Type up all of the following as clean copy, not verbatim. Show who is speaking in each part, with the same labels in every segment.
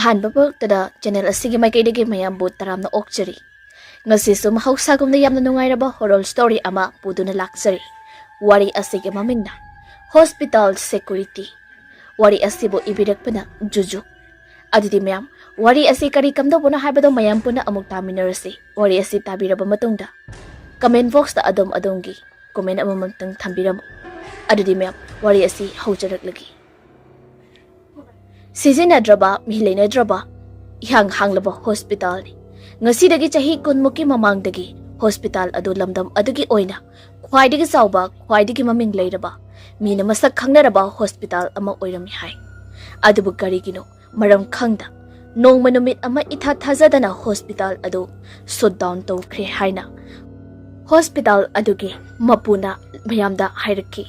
Speaker 1: अहानबा ꯄꯣꯛꯇꯗ channel ꯑꯁꯤꯒꯤ ꯃꯥꯏꯀꯩꯗꯒꯤ ꯃꯌꯥꯝꯕꯨ ꯇꯔꯥꯝꯅ ꯑꯣꯛꯆꯔꯤ ꯉꯁꯤꯁꯨ ꯃꯍꯧꯁꯥꯒꯨꯝꯅ ꯌꯥꯝꯅ ꯅꯨꯡꯉꯥꯏꯔꯕ ꯍꯣꯔꯔ ꯁ꯭ꯇꯣꯔꯤ ꯑꯃ ꯄꯨꯗꯨꯅ ꯂꯥꯛꯆꯔꯤ ꯋꯥꯔꯤ ꯑꯁꯤꯒꯤ ꯃꯃꯤꯡꯅ ꯍꯣꯁꯄꯤꯇꯥꯜ ꯁꯦꯀ꯭ꯌꯨꯔꯤꯇꯤ ꯋꯥꯔꯤ ꯑꯁꯤꯕꯨ ꯏꯕꯤꯔꯛꯄꯅ ꯖꯨꯖꯨ ꯑꯗꯨꯗꯤ ꯃꯌꯥꯝ ꯋꯥꯔꯤ ꯑꯁꯤ ꯀꯔꯤ ꯀꯝꯗꯧꯕꯅꯣ ꯍꯥꯏꯕꯗꯣ ꯃꯌꯥꯝ ꯄꯨꯟꯅ ꯑꯃꯨꯛ ꯇꯥꯃꯤꯟꯅꯔꯁꯤ ꯋꯥꯔꯤ ꯑꯁꯤ ꯇꯥꯕꯤꯔꯕ ꯃꯇꯨꯡꯗ ꯀꯃꯦꯟ ꯕꯣꯛꯁꯇ ꯑꯗꯣꯝꯒꯤ ꯀꯣꯃꯦꯟ ꯑꯃꯃꯝꯇꯪ ꯊꯝꯕꯤꯔꯝꯃꯨ ꯑꯗꯨꯗꯤ ꯃꯌꯥꯝ ꯋꯥꯔꯤ ꯑꯁꯤ ꯍꯧꯖꯔꯛꯂꯒꯦ सिजिनद्रबा मिलेनद्रबा इहांग हांगलबा hospital ngasi chahi kunmuki mamangdagi hospital adu lamdam adugi oina khwaidagi chawba khwaidagi maming leiraba mina masak khangnaraba hospital ama oirami hai adubu karigino maram khangda nongma numit ama itha thajadana hospital adu shut down tawkhre haina hospital adugi mapuna mayamda hairaki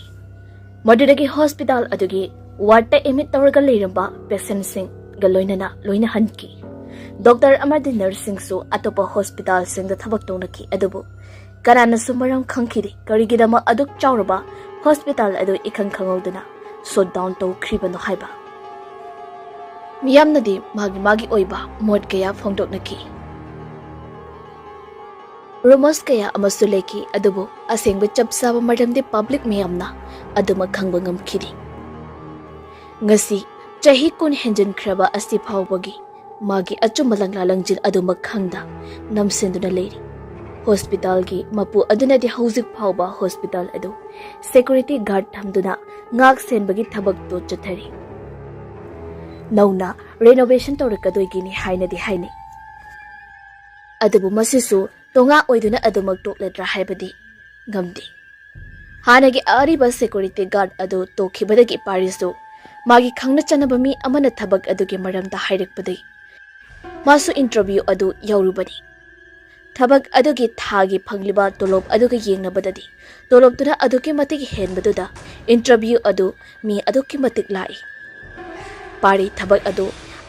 Speaker 1: madudagi hospital adugi ward एमिट तौरगा लेरंबा patient सिंग गलोइनना लोइना हनकी doctor अमरदि nursing सु अतोपा हॉस्पिटल सिंग द थबक तौनकी अदुबु कराना सुमरम खंखिदि करिगिदमा अदुक चावरबा हॉस्पिटल अदु इखंग खंगौदना शट डाउन तौख्रिबनो हाइबा मियामनदि मागी ओइबा मोड कया फोंदोकनकी रूमर्स कया अमसु लेकी अदुबु असेंग चपसाबा मरमदि public मियामना अदुमा खंगबा ngamkhidi ngasi chahi kun henjin khraba asi phawbagi magi achumba langlalangjil aduma khangda namsenduna leiri hospital gi mapu aduna di hauzik phawba hospital adu security guard thamduna ngak senbagi thabak to chathari nauna renovation tawrakadoi ni haina di haini adubu masisu tonga oiduna adumak tokledra haibadi ngamdi hanagi ariba security guard adu tokhibadagi parisu मागी खंगना चनबा मी अमना थबक अदुगे मरमदा हाइरकपदई मासु interview अदु यौरुबनी थबक अदुगे थागी फंगलिबा तोलोब अदुगे येंगनबददी तोलोबदुना अदुगे मतिक हेनबदुदा interview अदु मी अदुगे मतिक लाई पारी थबक अदु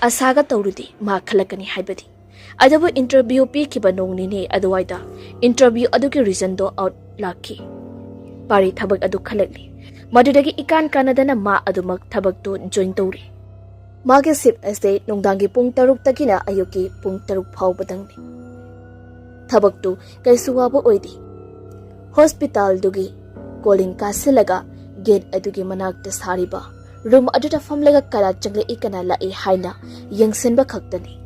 Speaker 1: असागा तौरुदी मा खलकनी हाइबदी अदबु interview पीखिबा नोंगनिने अदुवाइदा interview अदुगे reason दो out lucky पारी थबक अदु खलकली मदुदगी इकान कानदना मा अदुमक थबक तो जॉइन तौरी मागे शिफ्ट असे नोंदांगी पुंग तरुक तकिना अयुकी पुंग तरुक फावबदंगनी थबक तो कैसुवाबो ओइदी हॉस्पिटल दुगी कॉलिंग कासिलगा गेट अदुगी मनाकते सारिबा रूम अदुदा फमलेगा कला चंगले इकना लाई हाइना यंगसेनबा खक्तनी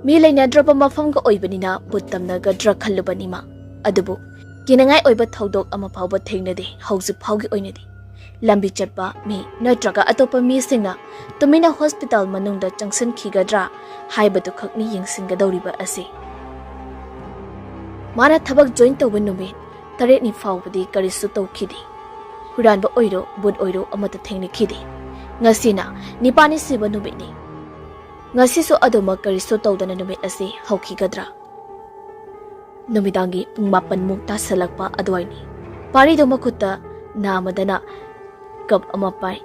Speaker 1: मी लेनाद्रबा मफमगा ओइबनिना बुत्तमना गद्रा खल्लुबनिमा अदुबु किनंगाई ओइबा थौदोक अमा फावबा थेंगनदे हौजि फावगी ओइनदि लंबी चटपा मी नत्रगा अतोपा मी सिंगना तुमिना हॉस्पिटल मनुंगदा चंगसन खिगद्रा हाइबदु खकनी यंगसिंगदौरिबा असे माना थबक जॉइन तौबा नुमित तरेनी फावबदी करिसु तौखिदि हुरानबा ओइरो बुद ओइरो अमता थेंगनिखिदि ngasina nipani siba numitni ngasisu adoma karisu tौदना नुमित असे हौखिगद्रा नुमिदांगी पुंग मापन मुक्ता सलकपा अदवाइनी पारीदो मखुत्ता नामदना कप अमा पाई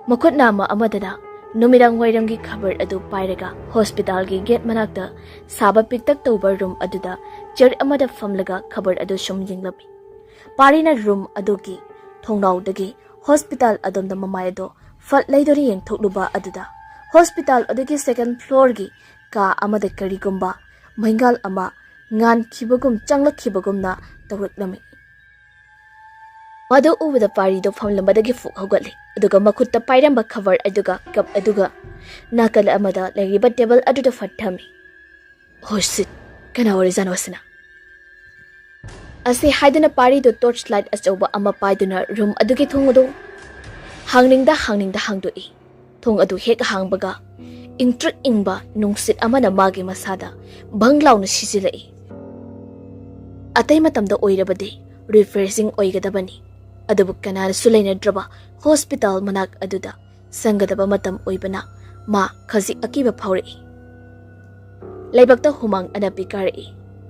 Speaker 1: मखुत नामा अमदना नुमिदांग वाइरंगी खबर अदु पाइरगा हॉस्पिटल गी गेट मनाक्ता साबा पिकतक तौबर रूम अदुदा चेयर अमदा फमलगा खबर अदु शुम यिंगलबी पारीना रूम अदुगी थोंगनाउदगी हॉस्पिटल अदमदा ममायदो फट लैदोरी यंगथोकलुबा अदुदा हॉस्पिटल अदुगी सेकंड फ्लोर गी का अमदा करिगुंबा महिंगाल अमा ngan khibagum changla khibagumna tawrklami madu ubada pari do famlambadagi fu hogatli aduga makutta pairamba cover aduga cup aduga nakal amada leriba table aduda fathami hosit kana horizon wasna ase haiduna pari do torchlight achoba ama paiduna room adugi thongodo hangningda hangdoi thong adu hek hangbaga ingtrik ingba nungsit amana magi masada banglauna sijilai अतै मतमदा ओइरबदे refreshing ओइगदबनी अदबु कनार सुलैनद्रबा hospital मनाक अदुदा संगदबा मतम ओइबना मा खजि अकिबा फावरई लैबक्ता हुमांग अनपि कारई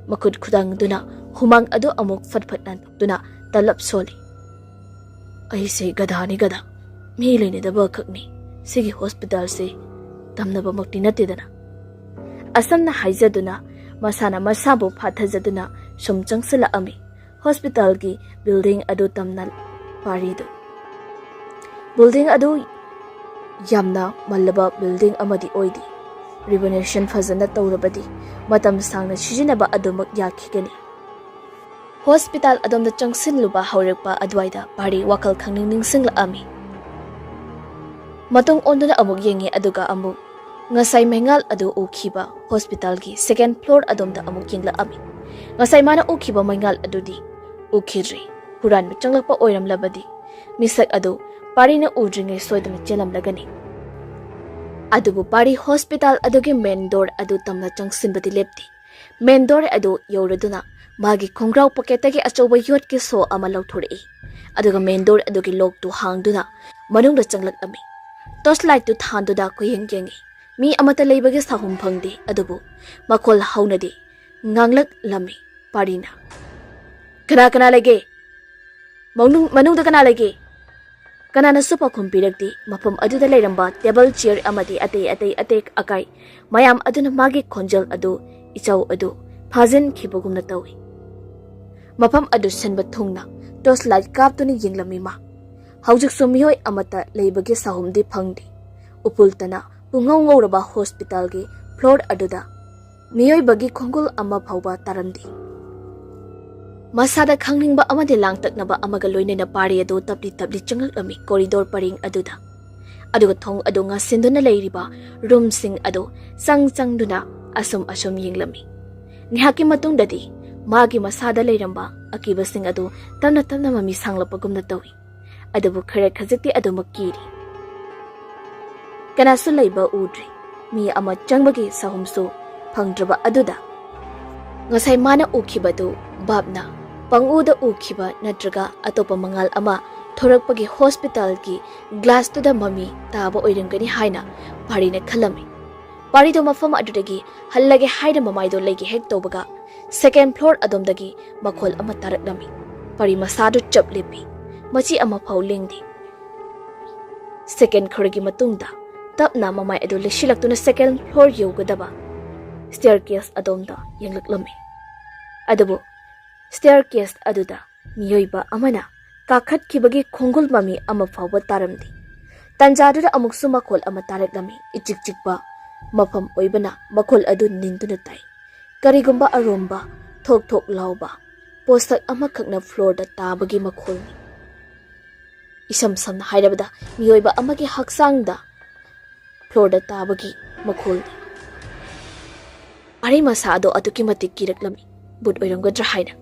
Speaker 1: मखुद खुदांग दुना हुमांग अदु अमुक फटफटना दुना तलब सोली ऐसे गधानी गधा मी लेनेदबा खकनी सिगी हॉस्पिटल से तमनबा मक्ति नतेदना असमना हाइजदुना मसाना मसाबु फाथजदुना सुम चंगसला अमी हॉस्पिटल की बिल्डिंग अदु तमना पारीदो बिल्डिंग अदु Yamna mallaba building amadi oidi. Renovation fazana tawrabadi matam sangna sijinaba adumak yakhigani. Hospital adomda changsinluba haurekpa adwaida pari wakal khangning ningsingla ami. Matung onduna amuk yengi aduga amuk ngasai mengal adu ukhiba hospital gi second floor adomda amuk yengla ami. Ngasai mana ukhiba mengal adudi ukhidri huran changlakpa oiram labadi misak adu pari na udringe soidana chelam lagani. Adubu pari hospital adugi main door adu tamna changsinbadi lepti. Main door adu yauraduna magi khongrau paketagi achoba yot ki so ama lauthori. Aduga main door adugi lock tu hangduna manungda changlak ami. Torchlight tu thanduda kuyeng yengi. Mi amata leibagi sahum phangdi adubu makol haunadi nganglak lami parina. Kana lege manungda kana lege kanana supa khumpirakti mafam aduda leiramba table chair amadi atei akai mayam aduna magi khonjal adu ichau adu phajin khibagumna tawi mafam adu sanba thungna torchlight kaptuni yenglami ma haujik sumiyoi amata leibagi sahumdi phangdi upultana pungau ngoraba hospital gi floor aduda miyoi bagi khongul amma phauba taramdi masada khangningba amade langtaknaba amaga loinena pari adu tabli changal ami corridor paring aduda aduga thong adunga sinduna leiriba room sing adu changduna asum yenglami nihaki matungdadi magi masada leiramba akiba sing adu tamna mami sanglapagumna tawi adubu khare khajiti adu makiri kanasu leiba udri mi ama changbagi sahumsu phangdraba aduda ngasai mana ukhibadu babna panguda ukhiba natraga atopa mangal ama thorakpagi hospital ki glass to da mami taba oirangani haina parina khalami pari do mafam adudagi hallage haida mamai do legi hek tobaga second floor adomdagi makhol ama taraklami pari masadu chaplepi machi ama phawlingdi second khorgi matungda tapna mamai adu leshilaktuna second floor yogadaba staircase adomda yenglaklami adabu staircase aduda miyoiba amana kakhat khibagi khongul mami ama phawba taramdi tanjaduda amuksu makhol ama taraklami ichikchikba mafam oibana makhol adu ninduna tai karigumba aromba thok lauba postak ama khakna floor da tabagi makhol isam samna hairabada miyoiba amagi haksangda floor da tabagi makhol ari masado atuki matik kiraklami bud oiramgadra haina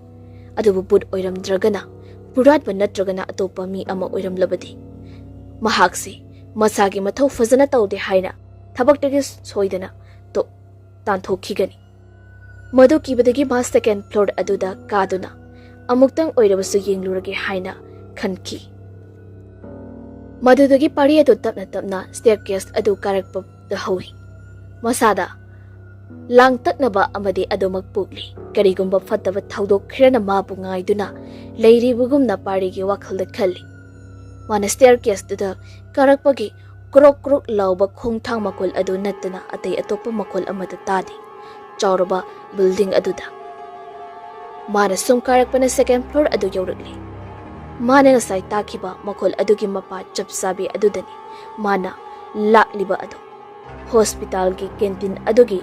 Speaker 1: adubu bud oiramdragana puratba natragana atopa mi ama oiramlabadi mahakse masagi mathau fazana tawde haina thabaktagi soidana to tanthokigani madu kibadagi ba second floor aduda kaduna amuktang oirabasu yenglurage haina khanki madudagi pari adu tapna staircase adu karakpa da hawi masada langtaknaba amadi adumak pukli karigumba fataba thaudok khirana mabu ngaiduna leiribugumna parigi wakhalda khalli mana staircase da karakpagi krok lauba khongthang makol adu natana atei atopa makol amada tadi chawraba building aduda mana sum karakpana second floor adu yaurakli mana ngasai takiba makol adugi mapa chapsabi adudani mana lakliba adu hospital gi canteen adugi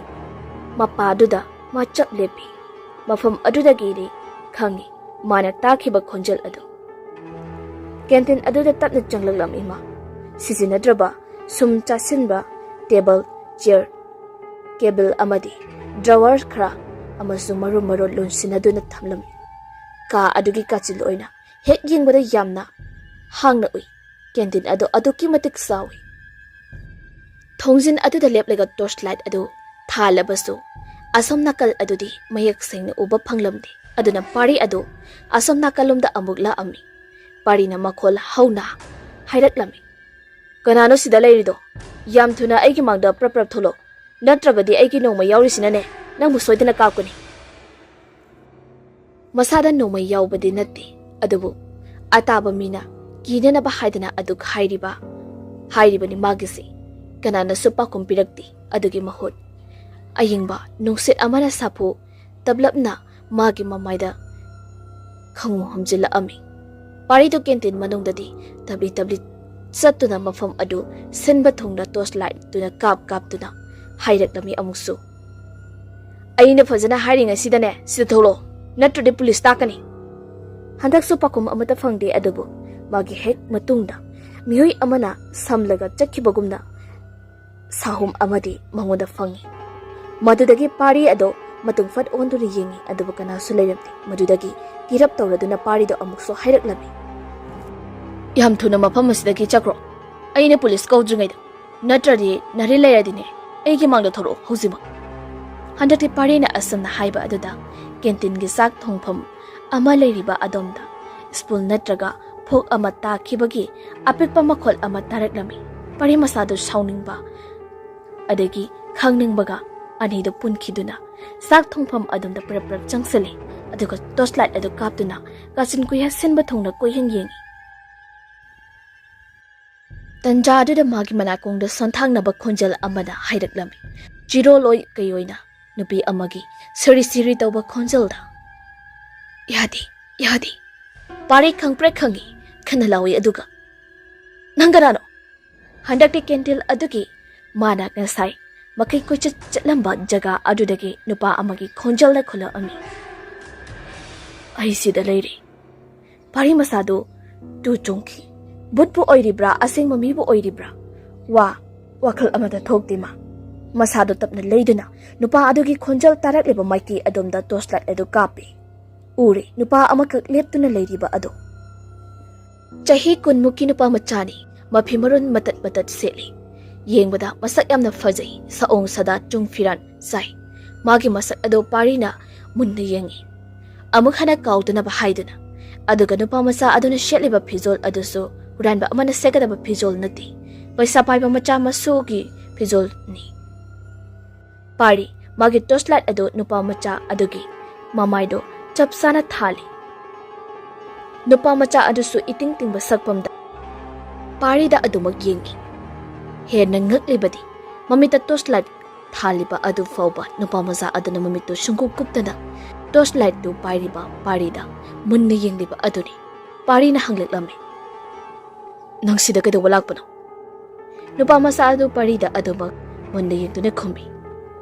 Speaker 1: mapaduda machap lepi mafam adudagi ri khangi mana takiba khonjal adu canteen aduda tapna changlaklam ima sijinadraba sum chasinba table chair cable amadi drawer khra amasu maru lonsinaduna thamlam ka adugi kachil oina hek yingbada yamna hangna ui canteen adu aduki matik sawi thongjin aduda leplega torchlight adu thalabasu asom nakal adudi mayak singna uba phanglamdi aduna pari adu asom nakalumda amugla ami pari na makhol hauna hairaklami kanano sida leirido yam thuna aigi mangda prap tholo natrabadi aigi noma yaurisinane nangbu soidana kapkuni masada noma yaubadi natti adubu ataba mina kinana ba haidana aduk hairibani magisi kanana supa kumpirakti adugi mahut ayingba nungsit amana CHAPHU tablapna magi mamaida khangu hamjila ami pari to canteen manungdadi tabli ꯆꯠꯇꯨꯅ ꯃꯐꯝ ꯑꯗꯨ ꯁꯤꯟꯕ ꯊꯨꯡꯅ torch light ꯇꯨꯅ ꯀꯥꯞꯇꯨꯅ ꯍꯥꯏꯔꯛꯂꯝꯃꯤ ꯑꯃꯨꯛꯁꯨ ꯑꯩꯅ ꯐꯖꯅ ꯍꯥꯏꯔꯤꯉꯩꯁꯤꯗꯅꯦ ꯁꯤꯗ ꯊꯣꯛꯂꯛꯑꯣ ꯅꯠꯇ꯭ꯔꯗꯤ ꯄꯨꯂꯤꯁ ꯇꯥꯛꯀꯅꯤ ꯍꯟꯗꯛꯁꯨ ꯄꯥꯈꯨꯝ ꯑꯃꯠꯇ ꯐꯪꯗꯦ ꯑꯗꯨꯕꯨ ꯃꯥꯒꯤ ꯍꯦꯛ ꯃꯇꯨꯡꯗ ꯃꯤꯑꯣꯏ ꯑꯃꯅ ꯁꯝꯂꯒ ꯆꯠꯈꯤꯕꯒꯨꯝꯅ ꯁꯥꯍꯨꯝ ꯑꯃꯗꯤ ꯃꯉꯣꯟꯗ ꯐꯪꯉꯤ ꯃꯗꯨꯗꯒꯤ ꯄꯥꯔꯤ ꯑꯗꯣ ꯃꯇꯨꯡ ꯐꯠ ꯑꯣꯟꯗꯨꯅ ꯌꯦꯡꯉꯤ ꯑꯗꯨꯕꯨ ꯀꯅꯥꯁꯨ ꯂꯩꯔꯝꯗꯦ ꯃꯗꯨꯗꯒꯤ ꯀꯤꯔꯞ ꯇꯧꯔꯗꯨꯅ ꯄꯥꯔꯤꯗꯣ ꯑꯃꯨꯛꯁꯨ ꯍꯥꯏꯔꯛꯂꯝꯃꯤ ꯌꯥꯝ ꯊꯨꯅ ꯃꯐꯝ ꯑꯁꯤꯗꯒꯤ ꯆꯠꯈ꯭ꯔꯣ ꯑꯩꯅ ꯄꯨꯂꯤꯁ ꯀꯧꯗ꯭ꯔꯤꯉꯩꯗ ꯅꯠꯇ꯭ꯔꯗꯤ ꯅꯔꯤ ꯂꯩꯔꯗꯤꯅꯦ ꯑꯩꯒꯤ ꯃꯥꯡꯗ ꯊꯣꯔꯛꯑꯣ ꯍꯧꯖꯤꯛꯃꯛ ꯍꯟꯗꯛꯇꯤ ꯄꯥꯔꯤꯅ ꯑꯁꯨꯝꯅ ꯍꯥꯏꯕ ꯑꯗꯨꯗ ꯀꯦꯟꯇꯤꯟꯒꯤ ꯆꯥꯛ ꯊꯣꯡꯐꯝ ꯑꯃ ꯂꯩꯔꯤꯕ ꯑꯗꯣꯝꯗ ꯁ꯭ꯄꯨꯜ ꯅꯠꯇ꯭ꯔꯒ ꯐꯣꯛ ꯑꯃ ꯇꯥꯈꯤꯕꯒꯤ ꯑꯄꯤꯛꯄ ꯃꯈꯣꯜ ꯑꯃ ꯇꯥꯔꯛꯂꯝꯃꯤ ꯄꯥꯔꯤ ꯃꯁꯥꯗꯨ ꯁꯥꯎꯅꯤꯡꯕ ꯑꯗꯒꯤ ꯈꯪꯅꯤꯡꯕꯒ ꯑꯅꯤꯗꯨ ꯄꯨꯟꯈꯤꯗꯨꯅ ꯆꯥꯛ ꯊꯣꯡꯐꯝ ꯑꯗꯣꯝꯗ ꯄꯨꯔꯞ ꯆꯪꯁꯤꯜꯂꯤ ꯑꯗꯨꯒ ꯇꯣꯔꯆ ꯂꯥꯏꯠ ꯑꯗꯨ ꯀꯥꯞꯇꯨꯅ ꯀꯥꯆꯤꯟ ꯀꯨꯌꯥ ꯁꯤꯟꯕ ꯊꯨꯡꯅ ꯀꯣꯏꯌꯦꯡ ꯌꯦꯡꯉꯤ ꯇꯟꯖꯥ ꯑꯗꯨꯗ ꯃꯥꯒꯤ ꯃꯅꯥꯀꯣꯡꯗ ꯁꯣꯟꯊꯥꯡꯅꯕ ꯈꯣꯟꯖꯦꯜ ꯑꯃꯅ ꯍꯥꯏꯔꯛꯂꯝꯃꯤ ꯆꯤꯔꯣꯂꯣꯏ ꯀꯩꯑꯣꯏꯅ ꯅꯨꯄꯤ ꯑꯃꯒꯤ ꯁꯤꯔꯤ ꯁꯤꯔꯤ ꯇꯧꯕ ꯈꯣꯟꯖꯦꯜꯗ ꯌꯥꯗꯦ ꯄꯥꯔꯤ ꯈꯪꯄ꯭ꯔꯦꯛ ꯈꯪꯉꯤ ꯈꯟꯅ ꯂꯥꯎꯏ ꯑꯗꯨꯒ ꯅꯪ ꯀꯅꯥꯅꯣ ꯍꯟꯗꯛꯇꯤ ꯀꯦꯟꯇꯤꯟ ꯑꯗꯨꯒꯤ ꯃꯥꯅ ꯉꯁꯥꯏ ꯃꯈꯩ ꯀꯣꯏꯆꯠ ꯆꯠꯂꯝꯕ ꯖꯒꯥ ꯑꯗꯨꯗꯒꯤ ꯅꯨꯄꯥ ꯑꯃꯒꯤ ꯈꯣꯟꯖꯦꯜꯅ ꯈꯨꯜꯂꯛꯑꯝꯃꯤ ꯑꯩ ꯁꯤꯗ ꯂꯩꯔꯤ ꯄꯥꯔꯤ ꯃꯁꯥꯗꯨ ꯇꯨ ꯆꯣꯡꯈꯤ ꯕꯨꯠꯄꯨ ꯑꯣꯏꯔꯤꯕ꯭ꯔꯥ ꯑꯁꯦꯡꯕ ꯃꯤꯕꯨ ꯑꯣꯏꯔꯤꯕ꯭ꯔꯥ ꯋꯥꯈꯜ ꯑꯃꯗ ꯊꯣꯛꯇꯦ ꯃꯁꯥꯗꯨ ꯇꯞꯅ ꯂꯩꯗꯨꯅ ꯅꯨꯄꯥ ꯑꯗꯨꯒꯤ ꯈꯣꯟꯖꯦꯜ ꯇꯥꯔꯛꯂꯤꯕ ꯃꯥꯏꯀꯩ ꯑꯗꯣꯝꯗ ꯇꯣꯔꯆ ꯂꯥꯏꯠ ꯑꯗꯨ ꯀꯥꯞꯄꯤ ꯎꯔꯦ ꯅꯨꯄꯥ ꯑꯃꯈꯛ ꯂꯦꯞꯇꯨꯅ ꯂꯩꯔꯤꯕ ꯑꯗꯣ ꯆꯍꯤ 10 ꯅꯨꯄꯥ ꯃꯆꯥꯅꯤ ꯃꯐꯤ ꯃꯔꯣꯟ ꯃꯇꯠ ꯁꯦꯠꯂꯤ ꯌꯦꯡꯕꯗ ꯃꯁꯛ ꯌꯥꯝꯅ ꯐꯖꯩ ꯁꯑꯣꯡ ꯁꯥꯗꯥ ꯆꯨꯡ ꯐꯤꯔꯥꯟ ꯆꯥꯏ ꯃꯥꯒꯤ ꯃꯁꯛ ꯑꯗꯨ ꯄꯥꯔꯤꯅ ꯃꯨꯟꯅ ꯌꯦꯡꯉꯤ ꯑꯃꯨꯛ ꯍꯟꯅ ꯀꯥꯎꯗꯅꯕ ꯍꯥꯏꯗꯨꯅ ꯑꯗꯨꯒ ꯅꯨꯄꯥ ꯃꯆꯥ ꯑꯗꯨꯅ ꯁꯦꯠꯂꯤꯕ ꯐꯤꯖꯣꯜ ꯑꯗꯨꯁꯨ ꯍꯨꯔꯥꯟꯕ ꯑꯃꯅ ꯁꯦꯠꯀꯗꯕ ꯐꯤꯖꯣꯜ ꯅꯠꯇꯦ ꯄꯩꯁꯥ ꯄꯥꯏꯕ ꯃꯆꯥ ꯃꯁꯨꯒꯤ ꯐꯤꯖꯣꯜꯅꯤ ꯄꯥꯔꯤ ꯃꯥꯒꯤ ꯇꯣꯔꯆ ꯂꯥꯏꯠ ꯑꯗꯨ ꯅꯨꯄꯥ ꯃꯆꯥ ꯑꯗꯨꯒꯤ ꯃꯃꯥꯏꯗꯣ ꯆꯞ ꯆꯥꯅ ꯊꯥꯜꯂꯤ ꯅꯨꯄꯥ ꯃꯆꯥ ꯑꯗꯨꯁꯨ ꯏꯇꯤꯡ ꯇꯤꯡꯕ ꯁꯛꯐꯝꯗ ꯄꯥꯔꯤꯗ ꯑꯗꯨꯃꯛ ꯌꯦꯡꯈꯤ ꯍꯦꯟꯅ ꯉꯛꯂꯤꯕꯗꯤ ꯃꯃꯤꯠꯇ ꯇꯣꯔꯆ ꯂꯥꯏꯠ ꯊꯥꯜꯂꯤꯕ ꯑꯗꯨ ꯐꯥꯎꯕ ꯅꯨꯄꯥ ꯃꯆꯥ ꯑꯗꯨꯅ ꯃꯃꯤꯠꯇꯨ ꯁꯨꯡꯀꯨꯞ ꯀꯨꯞꯇꯅ ꯇꯣꯔꯆ ꯂꯥꯏꯠꯇꯨ ꯄꯥꯏꯔꯤꯕ ꯄꯥꯔꯤꯗ ꯃꯨꯟꯅ ꯌꯦꯡꯂꯤꯕ ꯑꯗꯨꯅꯤ ꯄꯥꯔꯤꯅ ꯍꯪꯂꯛꯂꯝꯃꯤ ꯅꯪ ꯁꯤꯗ ꯀꯩꯗꯧꯕ ꯂꯥꯛꯄꯅꯣ ꯅꯨꯄꯥ ꯃꯆꯥ ꯑꯗꯨ ꯄꯥꯔꯤꯗ ꯑꯗꯨꯃꯛ ꯃꯨꯟꯅ ꯌꯦꯡꯗꯨꯅ ꯈꯨꯝꯃꯤ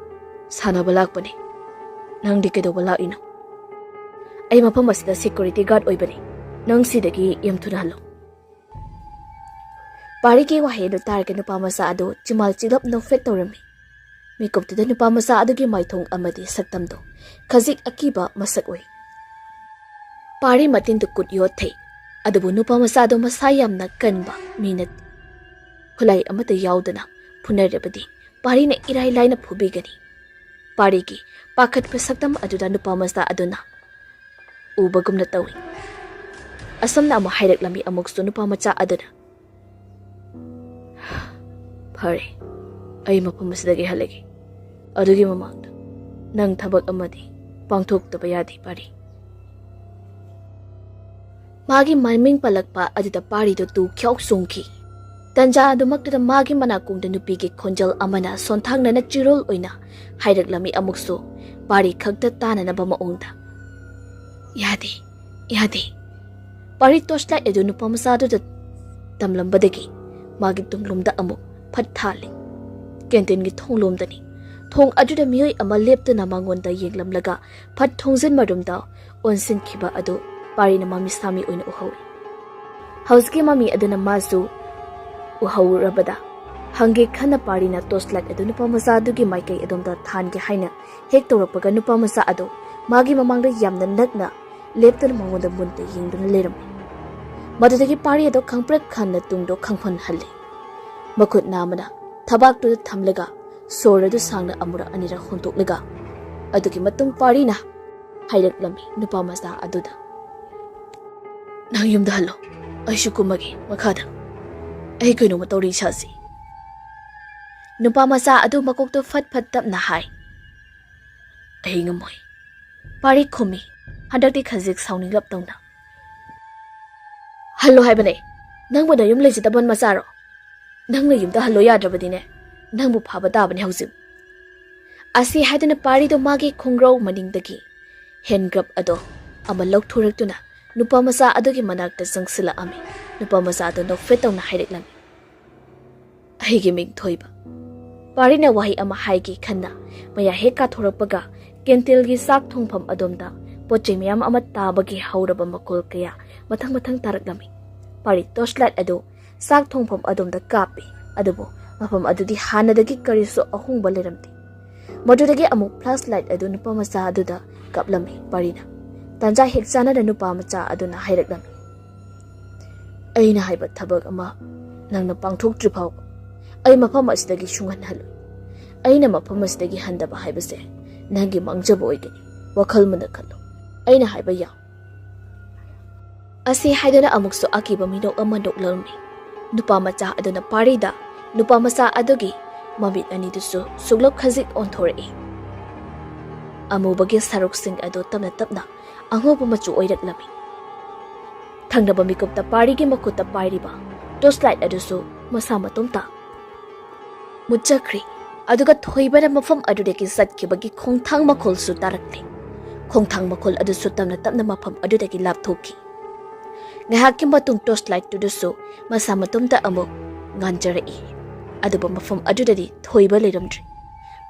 Speaker 1: ꯁꯥꯟꯅꯕ ꯂꯥꯛꯄꯅꯤ ꯅꯪꯗꯤ ꯀꯩꯗꯧꯕ ꯂꯥꯛꯏꯅꯣ ꯑꯩ ꯃꯐꯝ ꯑꯁꯤꯗ ꯁꯦꯀ꯭ꯌꯨꯔꯤꯇꯤ ꯒꯥꯔꯗ ꯑꯣꯏꯕꯅꯤ ꯅꯪ ꯁꯤꯗꯒꯤ ꯌꯥꯝ ꯊꯨꯅ ꯍꯜꯂꯣ ꯄꯥꯔꯤꯒꯤ ꯋꯥꯍꯩ ꯑꯗꯨ ꯇꯥꯔꯒ ꯅꯨꯄꯥ ꯃꯆꯥ ꯑꯗꯨ ꯆꯤꯃꯥꯜ ꯆꯤꯛꯂꯞ ꯅꯣꯛꯐꯦꯠ ꯇꯧꯔꯝꯃꯤ ꯃꯤꯀꯨꯞꯇꯨꯗ ꯅꯨꯄꯥ ꯃꯆꯥ ꯑꯗꯨꯒꯤ ꯃꯥꯏꯊꯣꯡ ꯑꯃꯗꯤ ꯁꯛꯇꯝꯗꯣ ꯈꯖꯤꯛ ꯑꯀꯤꯕ ꯃꯁꯛ ꯑꯣꯏ ꯄꯥꯔꯤ ꯃꯇꯤꯟꯗꯨ ꯀꯨꯠ ꯌꯣꯠꯊꯩ ꯑꯗꯨꯕꯨ ꯅꯨꯄꯥ ꯃꯆꯥꯗꯣ ꯃꯁꯥ ꯌꯥꯝꯅ ꯀꯟꯕ ꯃꯤ ꯅꯠꯇꯦ ꯈꯨꯠꯂꯥꯏ ꯑꯃꯠꯇ ꯌꯥꯎꯗꯅ ꯐꯨꯅꯔꯕꯗꯤ ꯄꯥꯔꯤꯅ ꯏꯔꯥꯏ ꯂꯥꯏꯅ ꯐꯨꯕꯤꯒꯅꯤ ꯄꯥꯔꯤꯒꯤ ꯄꯥꯈꯠꯄ ꯁꯛꯇꯝ ꯑꯗꯨꯗ ꯅꯨꯄꯥ ꯃꯆꯥ ꯑꯗꯨꯅ ꯎꯕꯒꯨꯝꯅ ꯇꯧꯏ ꯑꯁꯝꯅ ꯑꯃꯨꯛ ꯍꯥꯏꯔꯛꯂꯝꯃꯤ ꯑꯃꯨꯛꯁꯨ ꯅꯨꯄꯥ ꯃꯆꯥ ꯑꯗꯨꯅ ꯐꯔꯦ ꯑꯩ ꯃꯐꯝ ꯑꯁꯤꯗꯒꯤ ꯍꯜꯂꯒꯦ ꯑꯗꯨꯒꯤ ꯃꯃꯥꯡꯗ ꯅꯪ ꯊꯕꯛ ꯑꯃꯗꯤ ꯄꯥꯡꯊꯣꯛꯇꯕ ꯌꯥꯗꯦ ꯄꯥꯔꯤ ꯃꯥꯒꯤ ꯃꯃꯤꯡ ꯄꯜꯂꯛꯄ ꯑꯗꯨꯗ ꯄꯥꯔꯤꯗꯨ ꯇꯨ ꯈ꯭ꯌꯥꯎ ꯆꯣꯡꯈꯤ ꯇꯟꯖꯥ ꯑꯗꯨꯃꯛꯇꯨꯗ ꯃꯥꯒꯤ ꯃꯅꯥꯀꯣꯡꯗ ꯅꯨꯄꯤꯒꯤ ꯈꯣꯟꯖꯦꯜ ꯑꯃꯅ ꯁꯣꯟꯊꯥꯡꯅꯅ ꯆꯤꯔꯣꯜ ꯑꯣꯏꯅ ꯍꯥꯏꯔꯛꯂꯝꯃꯤ ꯑꯃꯨꯛꯁꯨ ꯄꯥꯔꯤ ꯈꯛꯇ ꯇꯥꯅꯅꯕ ꯃꯑꯣꯡꯗ ꯌꯥꯗꯦ ꯄꯥꯔꯤ ꯇꯣꯔꯆ ꯂꯥꯏꯠ ꯑꯗꯨ ꯅꯨꯄꯥ ꯃꯆꯥꯗꯨꯗ ꯇꯝꯂꯝꯕꯗꯒꯤ ꯃꯥꯒꯤ ꯇꯨꯡꯂꯣꯝꯗ ꯑꯃꯨꯛ ꯐꯠ ꯊꯥꯜꯂꯤ ꯀꯦꯟꯇꯤꯟꯒꯤ ꯊꯣꯡꯂꯣꯝꯗꯅꯤ ꯊꯣꯡ ꯑꯗꯨꯗ ꯃꯤꯑꯣꯏ ꯑꯃ ꯂꯦꯞꯇꯨꯅ ꯃꯉꯣꯟꯗ ꯌꯦꯡꯂꯝꯂꯒ ꯐꯠ ꯊꯣꯡꯖꯤꯟ ꯃꯔꯨꯝꯗ ꯑꯣꯟꯁꯤꯟꯈꯤꯕ ꯑꯗꯨ ꯄꯥꯔꯤꯅ ꯃꯃꯤ ꯁꯥꯃꯤ ꯑꯣꯏꯅ ꯎꯍꯧꯏ ꯍꯧꯖꯤꯛꯀꯤ ꯃꯃꯤ ꯑꯗꯨꯅ ꯃꯥꯁꯨ ꯎꯍꯧꯔꯕꯗ ꯍꯪꯒꯦ ꯈꯟꯅ ꯄꯥꯔꯤꯅ ꯇꯣꯔꯆ ꯂꯥꯏꯠ ꯑꯗꯨ ꯅꯨꯄꯥ ꯃꯆꯥ ꯑꯗꯨꯒꯤ ꯃꯥꯏꯀꯩ ꯑꯗꯣꯝꯗ ꯊꯥꯟꯒꯦ ꯍꯥꯏꯅ ꯍꯦꯛ ꯇꯧꯔꯛꯄꯒ ꯅꯨꯄꯥ ꯃꯆꯥ ꯑꯗꯨ ꯃꯥꯒꯤ ꯃꯃꯥꯡꯗ ꯌꯥꯝꯅ ꯅꯛꯅ ꯂꯦꯞꯇꯨꯅ ꯃꯉꯣꯟꯗ ꯃꯨꯟꯅ ꯌꯦꯡꯗꯨꯅ ꯂꯩꯔꯝꯃꯤ ꯃꯗꯨꯗꯒꯤ ꯄꯥꯔꯤ ꯑꯗꯨ ꯈꯪꯄ꯭ꯔꯦꯛ ꯈꯟꯅ ꯇꯨꯡꯗꯣ ꯈꯪꯐꯟꯍꯜꯂꯤ ꯃꯈꯨꯠ ꯅꯥꯝꯃꯅ ꯊꯕꯥꯛꯇꯨꯗ ꯊꯝꯂꯒ ꯁꯣꯔ ꯑꯗꯨ ꯁꯥꯡꯅ ꯑꯃꯨꯔꯛ ꯑꯅꯤꯔꯛ ꯍꯣꯟꯇꯣꯛꯂꯒ ꯑꯗꯨꯒꯤ ꯃꯇꯨꯡ ꯄꯥꯔꯤꯅ ꯍꯥꯏꯔꯛꯂꯝꯃꯤ ꯅꯨꯄꯥ ꯃꯆꯥ ꯑꯗꯨꯗ ꯅꯪ ꯌꯨꯝꯗ ꯍꯜꯂꯣ ꯑꯩꯁꯨ ꯀꯨꯝꯃꯒꯦ ꯃꯈꯥꯗ ꯑꯩ ꯀꯩꯅꯣꯝꯃ ꯇꯧꯔꯤ ꯏꯁꯥꯁꯤ ꯅꯨꯄꯥ ꯃꯆꯥ ꯑꯗꯨ ꯃꯀꯣꯛꯇꯣ ꯐꯠ ꯇꯞꯅ ꯍꯥꯏ ꯑꯩ ꯉꯝꯃꯣꯏ ꯄꯥꯔꯤ ꯈꯨꯝꯃꯤ ꯍꯟꯗꯛꯇꯤ ꯈꯖꯤꯛ ꯁꯥꯎꯅꯤꯡꯂꯞ ꯇꯧꯅ ꯍꯜꯂꯣ ꯍꯥꯏꯕꯅꯦ ꯅꯪꯕꯨ ꯅꯌꯨꯝ ꯂꯩꯖꯗꯕ ꯃꯆꯥꯔꯣ ꯅꯪꯅ ꯌꯨꯝꯗ ꯍꯜꯂꯣ ꯌꯥꯗ꯭ꯔꯕꯗꯤꯅꯦ ꯅꯪꯕꯨ ꯐꯥꯕ ꯇꯥꯕꯅꯦ ꯍꯧꯖꯤꯛ ꯑꯁꯤ ꯍꯥꯏꯗꯨꯅ ꯄꯥꯔꯤꯗꯣ ꯃꯥꯒꯤ ꯈꯣꯡꯒ꯭ꯔꯥꯎ ꯃꯅꯤꯡꯗꯒꯤ ꯍꯦꯟꯒ꯭ꯔꯞ ꯑꯗꯣ ꯑꯃ ꯂꯧꯊꯣꯔꯛꯇꯨꯅ ꯅꯨꯄꯥ ꯃꯆꯥ ꯑꯗꯨꯒꯤ ꯃꯅꯥꯛꯇ ꯆꯪꯁꯤꯜꯂꯛꯑꯝꯃꯤ ꯅꯨꯄꯥ ꯃꯆꯥ ꯑꯗꯨ ꯅꯣꯛꯐꯦꯠ ꯇꯧꯅ ꯍꯥꯏꯔꯛꯂꯝꯃꯤ ꯑꯩꯒꯤ ꯃꯤꯡ ꯊꯣꯏꯕ ꯄꯥꯔꯤꯅ ꯋꯥꯍꯩ ꯑꯃ ꯍꯥꯏꯒꯦ ꯈꯟꯅ ꯃꯌꯥ ꯍꯦꯛ ꯀꯥꯊꯣꯔꯛꯄꯒ ꯀꯦꯟꯇꯤꯜꯒꯤ ꯆꯥꯛ ꯊꯣꯡꯐꯝ ꯑꯗꯣꯝꯗ ꯄꯣꯠꯆꯩ ꯃꯌꯥꯝ ꯑꯃ ꯇꯥꯕꯒꯤ ꯍꯧꯔꯕ ꯃꯈꯣꯜ ꯀꯌꯥ ꯃꯊꯪ ꯇꯥꯔꯛꯂꯝꯃꯤ ꯄꯥꯔꯤ ꯇꯣꯔꯆꯂꯥꯏꯠ ꯑꯗꯨ ꯆꯥꯛ ꯊꯣꯡꯐꯝ ꯑꯗꯣꯝꯗ ꯀꯥꯞꯄꯤ ꯑꯗꯨꯕꯨ ꯃꯐꯝ ꯑꯗꯨꯗꯤ ꯍꯥꯟꯅꯗꯒꯤ ꯀꯔꯤꯁꯨ ꯑꯍꯣꯡꯕ ꯂꯩꯔꯝꯗꯦ ꯃꯗꯨꯗꯒꯤ ꯑꯃꯨꯛ ꯐ꯭ꯂꯥꯁ ꯂꯥꯏꯠ ꯑꯗꯨ ꯅꯨꯄꯥ ꯃꯆꯥ ꯑꯗꯨꯗ ꯀꯥꯞꯂꯝꯃꯤ ꯄꯥꯔꯤꯅ ꯇꯥꯟꯖꯥ ꯍꯦꯛ ꯆꯥꯅꯅ ꯅꯨꯄꯥ ꯃꯆꯥ ꯑꯗꯨꯅ ꯍꯥꯏꯔꯛꯂꯝꯃꯤ ꯑꯩꯅ ꯍꯥꯏꯕ ꯊꯕꯛ ꯑꯃ ꯅꯪꯅ ꯄꯥꯡꯊꯣꯛꯇ꯭ꯔꯤ ꯐꯥꯎꯕ ꯑꯩ ꯃꯐꯝ ꯑꯁꯤꯗꯒꯤ ꯁꯨꯡꯍꯟꯍꯜꯂꯣꯏ ꯑꯩꯅ ꯃꯐꯝ ꯑꯁꯤꯗꯒꯤ ꯍꯟꯗꯕ ꯍꯥꯏꯕꯁꯦ ꯅꯪꯒꯤ ꯃꯥꯡꯖꯕ ꯑꯣꯏꯒꯅꯤ ꯋꯥꯈꯜ ꯃꯨꯟꯅ ꯈꯜꯂꯨ ꯑꯩꯅ ꯍꯥꯏꯕ ꯌꯥꯎ ꯑꯁꯤ ꯍꯥꯏꯗꯨꯅ ꯑꯃꯨꯛꯁꯨ ꯑꯀꯤꯕ ꯃꯤꯅꯣꯛ ꯑꯃ ꯅꯣꯛꯂꯝꯃꯤ ꯅꯨꯄꯥ ꯃꯆꯥ ꯑꯗꯨꯅ ꯄꯥꯔꯤꯗ ꯅꯨꯄꯥ ꯃꯆꯥ ꯑꯗꯨꯒꯤ ꯃꯃꯤꯠ ꯑꯅꯤꯗꯨꯁꯨ ꯁꯨꯛꯂꯞ ꯈꯖꯤꯛ ꯑꯣꯟꯊꯣꯔꯛꯏ ꯑꯃꯨꯕꯒꯤ ꯁꯔꯨꯛꯁꯤꯡ ꯑꯗꯨ ꯇꯞꯅ ꯇꯞꯅ ꯑꯉꯧꯕ ꯃꯆꯨ ꯑꯣꯏꯔꯛꯂꯝꯃꯤ ꯊꯪꯅꯕ ꯃꯤꯀꯨꯞꯇ ꯄꯥꯔꯤꯒꯤ ꯃꯈꯨꯠꯇ ꯄꯥꯏꯔꯤꯕ ꯇꯣꯔꯆꯂꯥꯏꯠ ꯑꯗꯨꯁꯨ ꯃꯁꯥ ꯃꯇꯣꯝꯇ ꯃꯨꯠꯆꯈ꯭ꯔꯤ ꯑꯗꯨꯒ ꯊꯣꯏꯕꯅ ꯃꯐꯝ ꯑꯗꯨꯗꯒꯤ ꯆꯠꯈꯤꯕꯒꯤ ꯈꯣꯡꯊꯥꯡ ꯃꯈꯣꯜꯁꯨ ꯇꯥꯔꯛꯂꯦ ꯈꯣꯡꯊꯥꯡ ꯃꯈꯣꯜ ꯑꯗꯨꯁꯨ ꯇꯞꯅ ꯇꯞꯅ ꯃꯐꯝ ꯑꯗꯨꯗꯒꯤ ꯂꯥꯞꯊꯣꯛꯈꯤ ꯉꯥꯏꯍꯥꯛꯀꯤ ꯃꯇꯨꯡ ꯇꯣꯔꯆꯂꯥꯏꯠꯇꯨꯗꯁꯨ ꯃꯁꯥ ꯃꯇꯣꯝꯇ ꯑꯃꯨꯛ ꯉꯥꯟꯖꯔꯛꯏ ꯑꯗꯨꯕꯨ ꯃꯐꯝ ꯑꯗꯨꯗꯗꯤ ꯊꯣꯏꯕ ꯂꯩꯔꯝꯗ꯭ꯔꯤ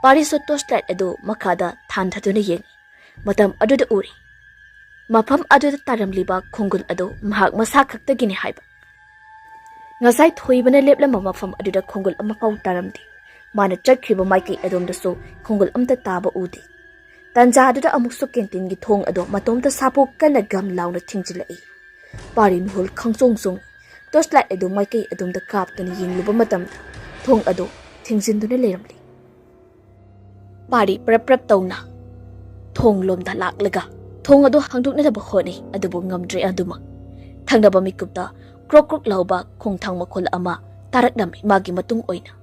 Speaker 1: ꯄꯥꯔꯤꯁꯨ ꯇꯣꯔꯆꯂꯥꯏꯠ ꯑꯗꯨ ꯃꯈꯥꯗ ꯊꯥꯟꯊꯗꯨꯅ ꯌꯦꯡꯉꯤ ꯃꯇꯝ ꯑꯗꯨꯗ ꯎꯔꯤ ꯃꯐꯝ ꯑꯗꯨꯗ ꯇꯥꯔꯝꯂꯤꯕ ꯈꯣꯡꯒꯨꯜ ꯑꯗꯨ ꯃꯍꯥꯛ ꯃꯁꯥ ꯈꯛꯇꯒꯤꯅꯤ ꯍꯥꯏꯕ ꯉꯁꯥꯏ ꯊꯣꯏꯕꯅ ꯂꯦꯞꯂꯝꯕ ꯃꯐꯝ ꯑꯗꯨꯗ ꯈꯣꯡꯒꯨꯜ ꯑꯃꯐꯥꯎ ꯇꯥꯔꯝꯗꯦ ꯃꯥꯅ ꯆꯠꯈ꯭ꯔꯤꯕ ꯃꯥꯏꯀꯩ ꯑꯗꯣꯝꯗꯁꯨ ꯈꯣꯡꯒꯨꯜ ꯑꯝꯇ ꯇꯥꯕ ꯎꯗꯦ ꯇꯥꯟꯖꯥ ꯑꯗꯨꯗ ꯑꯃꯨꯛꯁꯨ ꯀꯦꯟꯇꯤꯟꯒꯤ ꯊꯣꯡ ꯑꯗꯨ ꯃꯇꯣꯝꯇ ꯁꯥꯄꯨ ꯀꯟꯅ ꯒꯝ ꯂꯥꯎꯅ ꯊꯤꯡꯖꯤꯜꯂꯛꯏ ꯄꯥꯔꯤ ꯃꯤꯍꯨꯜ ꯈꯪꯆꯣꯡ ꯆꯣꯡ ꯇꯣꯔꯆꯂꯥꯏꯠ ꯑꯗꯨ ꯃꯥꯏꯀꯩ ꯑꯗꯣꯝꯗ ꯀꯥꯞꯇꯨꯅ ꯌꯦꯡꯂꯨꯕ ꯃꯇꯝꯗ ꯊꯣꯡ ꯑꯗꯨ ꯊꯤꯡꯖꯤꯟꯗꯨꯅ ꯂꯩꯔꯝꯂꯤ ꯄꯥꯔꯤ ꯄ꯭ꯔꯞ ꯇꯧꯅ ꯊꯣꯡ ꯂꯣꯝꯗ ꯂꯥꯛꯂꯒ ꯊꯣꯡ ꯑꯗꯨ ꯍꯥꯡꯗꯣꯛꯅꯅꯕ ꯍꯣꯠꯅꯩ ꯑꯗꯨꯕꯨ ꯉꯝꯗ꯭ꯔꯦ ꯑꯗꯨꯃꯛ ꯊꯪꯅꯕ ꯃꯤꯀꯨꯞꯇ ꯀ꯭ꯔꯣꯛ ꯀ꯭ꯔꯣꯛ ꯂꯥꯎꯕ ꯈꯣꯡꯊꯥꯡ ꯃꯈꯣꯜ ꯑꯃ ꯇꯥꯔꯛꯂꯝꯃꯤ ꯃꯥꯒꯤ ꯃꯇꯨꯡ ꯑꯣꯏꯅ